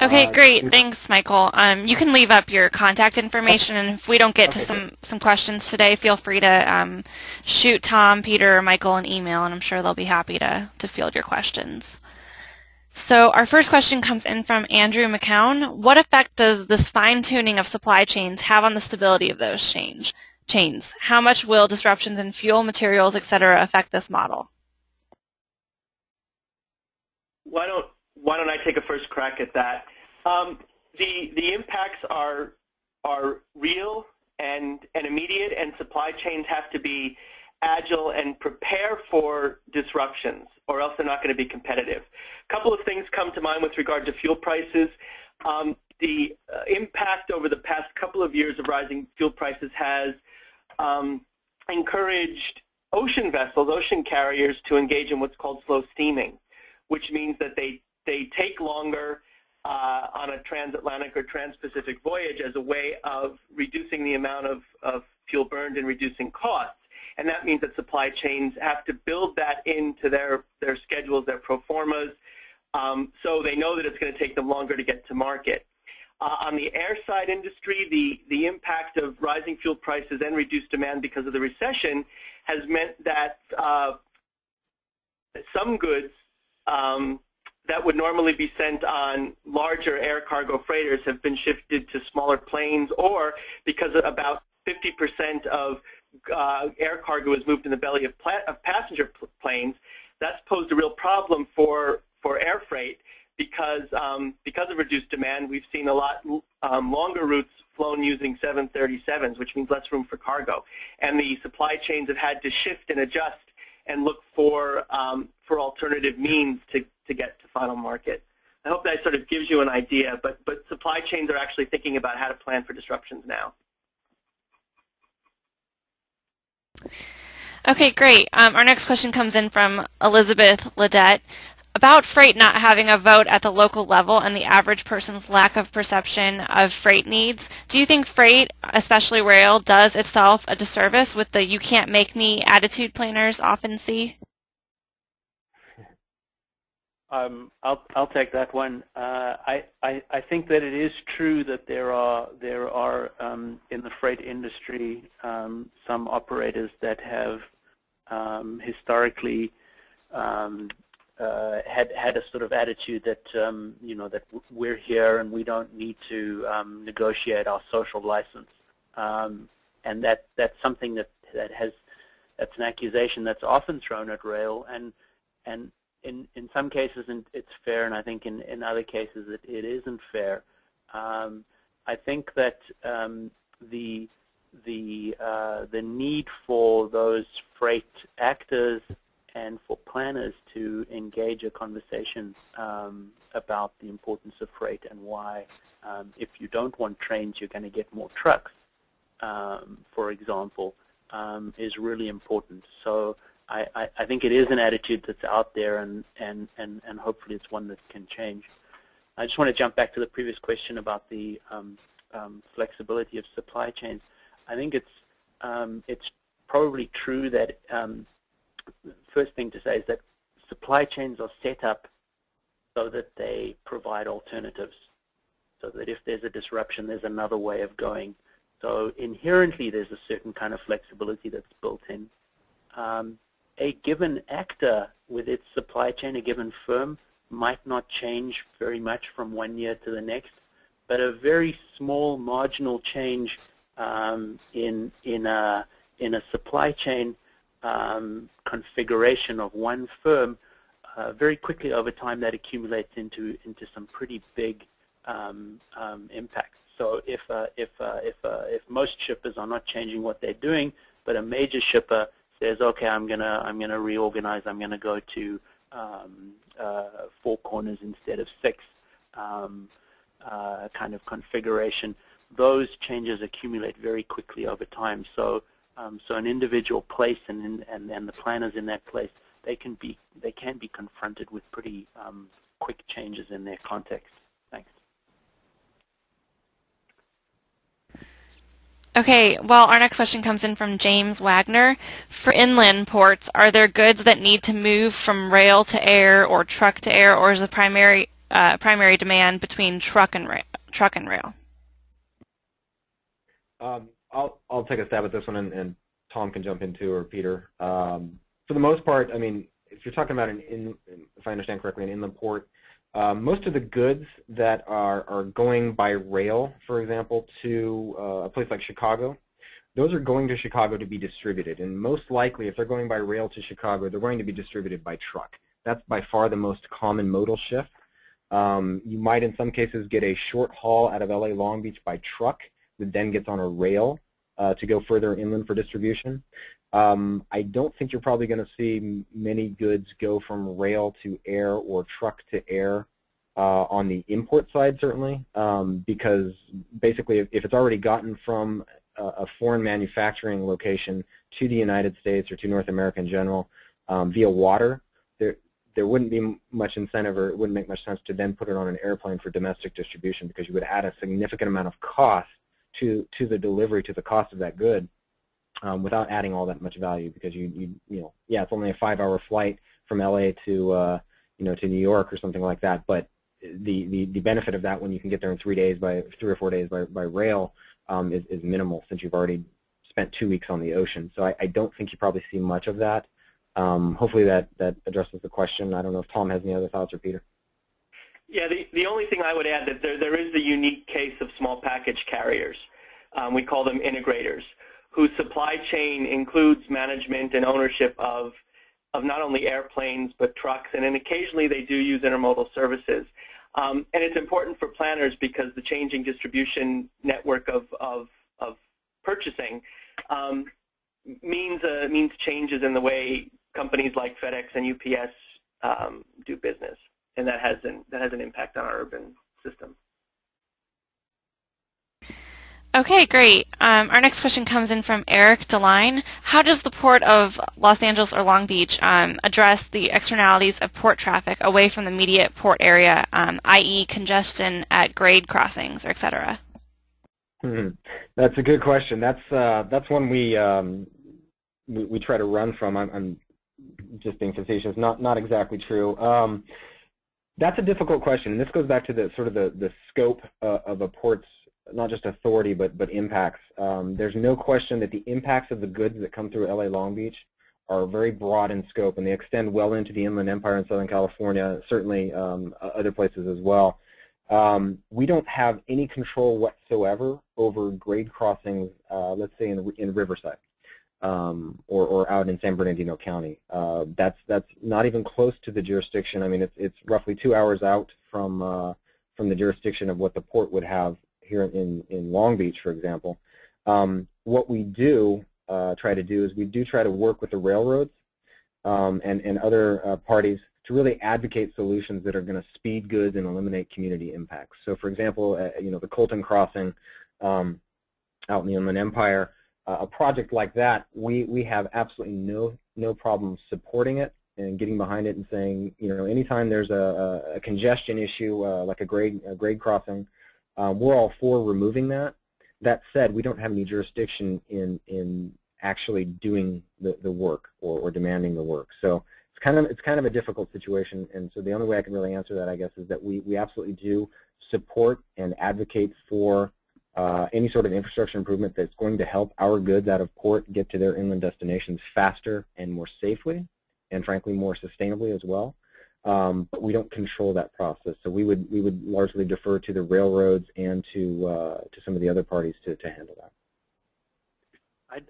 Okay, great. Thanks, Michael. You can leave up your contact information, and if we don't get to some questions today, feel free to shoot Tom, Peter, or Michael an email, and I'm sure they'll be happy to field your questions. So our first question comes in from Andrew McCown. What effect does this fine-tuning of supply chains have on the stability of those chains? How much will disruptions in fuel, materials, etc. affect this model? Why don't I take a first crack at that? The impacts are real and immediate, and supply chains have to be agile and prepare for disruptions, or else they're not going to be competitive. A couple of things come to mind with regard to fuel prices. The impact over the past couple of years of rising fuel prices has encouraged ocean vessels, ocean carriers, to engage in what's called slow steaming, which means that they take longer on a transatlantic or trans-Pacific voyage as a way of reducing the amount of fuel burned and reducing costs. And that means that supply chains have to build that into their schedules, their pro formas, so they know that it's going to take them longer to get to market. On the airside industry, the impact of rising fuel prices and reduced demand because of the recession has meant that some goods that would normally be sent on larger air cargo freighters have been shifted to smaller planes, or because about 50% of air cargo is moved in the belly of passenger planes, that's posed a real problem for air freight because of reduced demand. We've seen a lot longer routes flown using 737s, which means less room for cargo. And the supply chains have had to shift and adjust and look for alternative means to get to final market. I hope that sort of gives you an idea, but supply chains are actually thinking about how to plan for disruptions now. Okay, great. Our next question comes in from Elizabeth Ledette. About freight not having a vote at the local level and the average person's lack of perception of freight needs, do you think freight, especially rail, does itself a disservice with the "you can't make me" attitude planners often see? I'll take that one. I think that it is true that there are in the freight industry some operators that have historically had a sort of attitude that that we're here and we don't need to negotiate our social license, and that's something that's an accusation that's often thrown at rail, and in some cases it's fair, and I think in other cases it isn't fair. I think that the need for those freight actors and for planners to engage a conversation about the importance of freight and why, if you don't want trains, you're going to get more trucks, for example, is really important. So I think it is an attitude that's out there, and hopefully it's one that can change. I just want to jump back to the previous question about the flexibility of supply chains. I think it's probably true that first thing to say is that supply chains are set up so that they provide alternatives, so that if there's a disruption, there's another way of going. So inherently, there's a certain kind of flexibility that's built in. A given actor with its supply chain, a given firm, might not change very much from one year to the next, but a very small marginal change in a supply chain configuration of one firm, very quickly over time that accumulates into some pretty big impacts. So if most shippers are not changing what they're doing, but a major shipper says, okay, I'm gonna reorganize, I'm gonna go to 4 corners instead of 6 kind of configuration, those changes accumulate very quickly over time. So so an individual place and the planners in that place, they can be confronted with pretty quick changes in their context. Thanks. Okay, well, our next question comes in from James Wagner. For inland ports, are there goods that need to move from rail to air or truck to air, or is the primary demand between truck and rail? I'll take a stab at this one, and Tom can jump in too, or Peter. For the most part, I mean, if you're talking about if I understand correctly, an inland port, most of the goods that are going by rail, for example, to a place like Chicago, those are going to Chicago to be distributed. And most likely, if they're going by rail to Chicago, they're going to be distributed by truck. That's by far the most common modal shift. You might, in some cases, get a short haul out of LA Long Beach by truck that then gets on a rail to go further inland for distribution. I don't think you're probably going to see many goods go from rail to air or truck to air on the import side, certainly, because basically if it's already gotten from a foreign manufacturing location to the United States or to North America in general via water, there wouldn't be much incentive, or it wouldn't make much sense to then put it on an airplane for domestic distribution, because you would add a significant amount of cost to the delivery, to the cost of that good, without adding all that much value, because yeah, it's only a 5-hour flight from LA to to New York or something like that, but the benefit of that when you can get there in 3 or 4 days by rail is minimal, since you've already spent 2 weeks on the ocean. So I don't think you probably see much of that. Hopefully that addresses the question. I don't know if Tom has any other thoughts, or Peter. Yeah, the only thing I would add, that there is the unique case of small package carriers. We call them integrators, whose supply chain includes management and ownership of not only airplanes but trucks, and then occasionally they do use intermodal services. And it's important for planners because the changing distribution network of purchasing means changes in the way companies like FedEx and UPS do business, and that has an impact on our urban system. Okay, great. Our next question comes in from Eric DeLine. How does the Port of Los Angeles or Long Beach address the externalities of port traffic away from the immediate port area, i.e. congestion at grade crossings, et cetera? That's a good question. That's one we try to run from. I'm just being facetious. Not exactly true. That's a difficult question, and this goes back to the sort of the scope of a port's not just authority but impacts. There's no question that the impacts of the goods that come through LA Long Beach are very broad in scope, and they extend well into the Inland Empire in Southern California, certainly other places as well. We don't have any control whatsoever over grade crossings, let's say in Riverside. Or out in San Bernardino County. That's not even close to the jurisdiction. I mean, it's roughly 2 hours out from the jurisdiction of what the port would have here in Long Beach, for example. What we do try to do is we do try to work with the railroads and other parties to really advocate solutions that are going to speed goods and eliminate community impacts. So, for example, the Colton Crossing out in the Inland Empire. A project like that, we have absolutely no problem supporting it and getting behind it and saying, anytime there's a congestion issue like a grade crossing, we're all for removing that. That said, we don't have any jurisdiction in actually doing the work or demanding the work. So it's kind of a difficult situation, and so the only way I can really answer that, I guess, is that we absolutely do support and advocate for any sort of infrastructure improvement that's going to help our goods out of port get to their inland destinations faster and more safely, and frankly more sustainably as well. But we don't control that process, so we would largely defer to the railroads and to some of the other parties to handle that.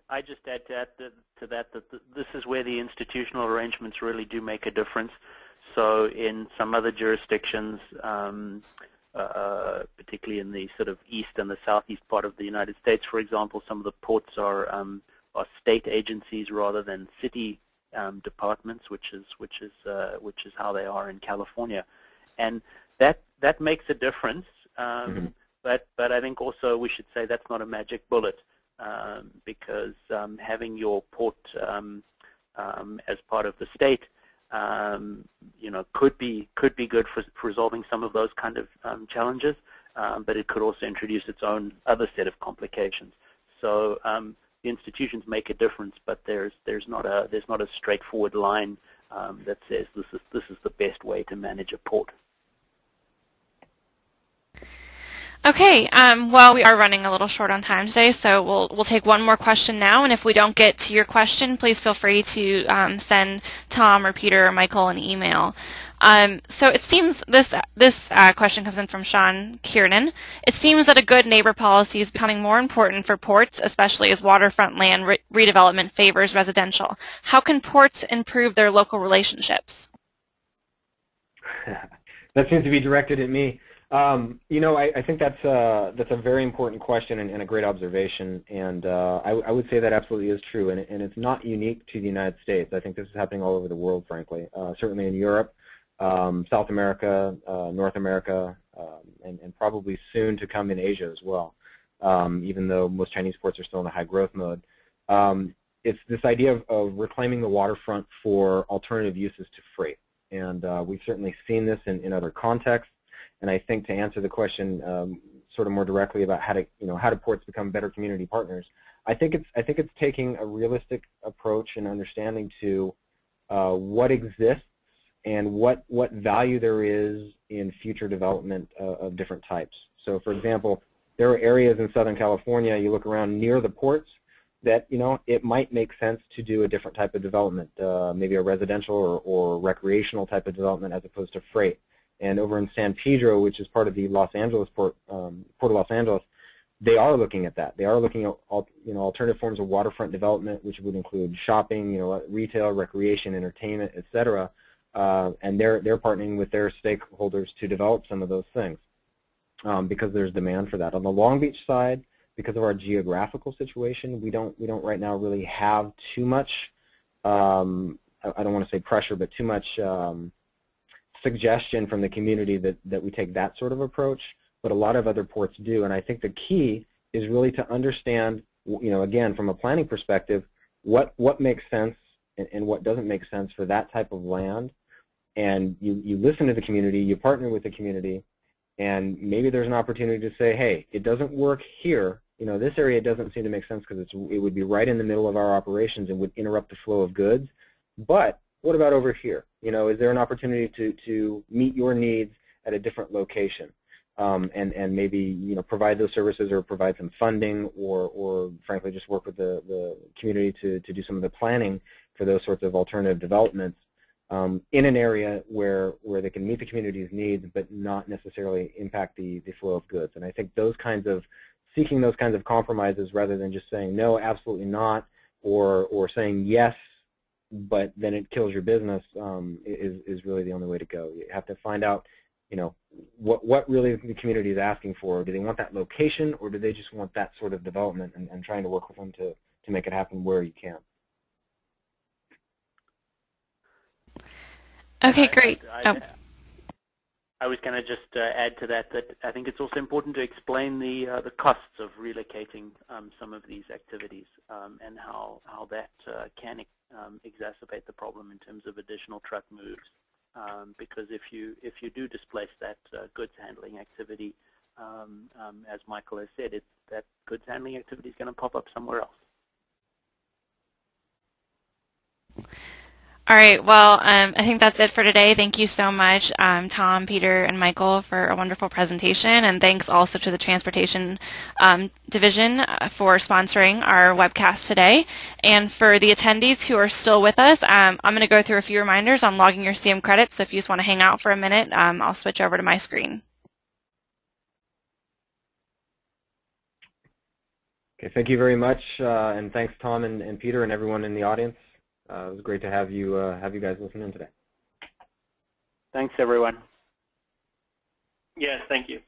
I just add to that this is where the institutional arrangements really do make a difference. So in some other jurisdictions, particularly in the sort of east and the southeast part of the United States, for example, some of the ports are state agencies rather than city departments, which is how they are in California, and that makes a difference. But I think also we should say that's not a magic bullet, because having your port as part of the state, could be good for resolving some of those kind of challenges, but it could also introduce its own other set of complications. So the institutions make a difference, but there's not a straightforward line that says this is the best way to manage a port. Okay, well, we are running a little short on time today, so we'll take one more question now, and if we don't get to your question, please feel free to send Tom or Peter or Michael an email. So it seems this question comes in from Sean Kiernan. It seems that a good neighbor policy is becoming more important for ports, especially as waterfront land redevelopment favors residential. How can ports improve their local relationships? That seems to be directed at me. I think that's a very important question and a great observation, and I would say that absolutely is true, and it's not unique to the United States. I think this is happening all over the world, frankly. Certainly in Europe, South America, North America, and probably soon to come in Asia as well, even though most Chinese ports are still in a high growth mode. It's this idea of reclaiming the waterfront for alternative uses to freight, and we've certainly seen this in other contexts. And I think to answer the question sort of more directly about how do ports become better community partners, I think it's taking a realistic approach and understanding to what exists and what value there is in future development of different types. So, for example, there are areas in Southern California, you look around near the ports, that it might make sense to do a different type of development, maybe a residential or recreational type of development as opposed to freight. And over in San Pedro, which is part of the Los Angeles Port of Los Angeles, they are looking at that. They are looking at alternative forms of waterfront development, which would include shopping, retail, recreation, entertainment, etc. And they're partnering with their stakeholders to develop some of those things because there's demand for that. On the Long Beach side, because of our geographical situation, we don't right now really have too much. I don't want to say pressure, but too much. Suggestion from the community that we take that sort of approach, but a lot of other ports do, and I think the key is really to understand, again, from a planning perspective, what makes sense and what doesn't make sense for that type of land, and you listen to the community, you partner with the community, and maybe there's an opportunity to say, hey, it doesn't work here, this area doesn't seem to make sense because it would be right in the middle of our operations and would interrupt the flow of goods, but what about over here? Is there an opportunity to meet your needs at a different location? And maybe provide those services or provide some funding or frankly just work with the community to do some of the planning for those sorts of alternative developments in an area where they can meet the community's needs but not necessarily impact the flow of goods. And I think seeking those kinds of compromises rather than just saying no, absolutely not, or saying yes but then it kills your business is really the only way to go. You have to find out what really the community is asking for. Do they want that location, or do they just want that sort of development, and trying to work with them to make it happen where you can. Okay, great. I was going to just add to that I think it's also important to explain the costs of relocating some of these activities and how that can exacerbate the problem in terms of additional truck moves. Because if you do displace that goods handling activity, as Michael has said, that goods handling activity is going to pop up somewhere else. All right, well, I think that's it for today. Thank you so much, Tom, Peter, and Michael, for a wonderful presentation, and thanks also to the Transportation Division for sponsoring our webcast today. And for the attendees who are still with us, I'm going to go through a few reminders on logging your CM credits, so if you just want to hang out for a minute, I'll switch over to my screen. Okay, thank you very much, and thanks Tom and Peter and everyone in the audience. It was great to have you guys listen in today. Thanks, everyone. Yes, thank you.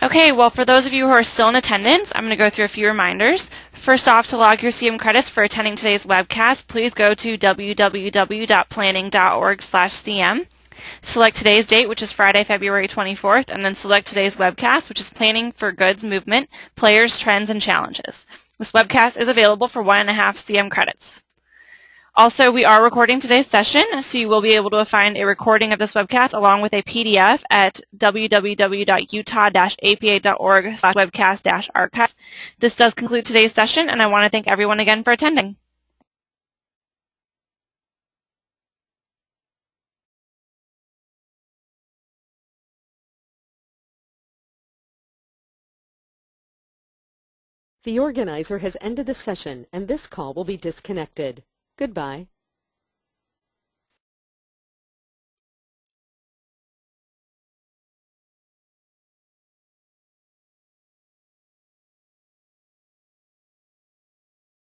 Okay, well, for those of you who are still in attendance, I'm going to go through a few reminders. First off, to log your CM credits for attending today's webcast, please go to www.planning.org/CM. Select today's date, which is Friday, February 24th, and then select today's webcast, which is Planning for Goods Movement, Players, Trends, and Challenges. This webcast is available for 1.5 CM credits. Also, we are recording today's session, so you will be able to find a recording of this webcast along with a PDF at www.utah-apa.org/webcast-archive. This does conclude today's session, and I want to thank everyone again for attending. The organizer has ended the session, and this call will be disconnected. Goodbye.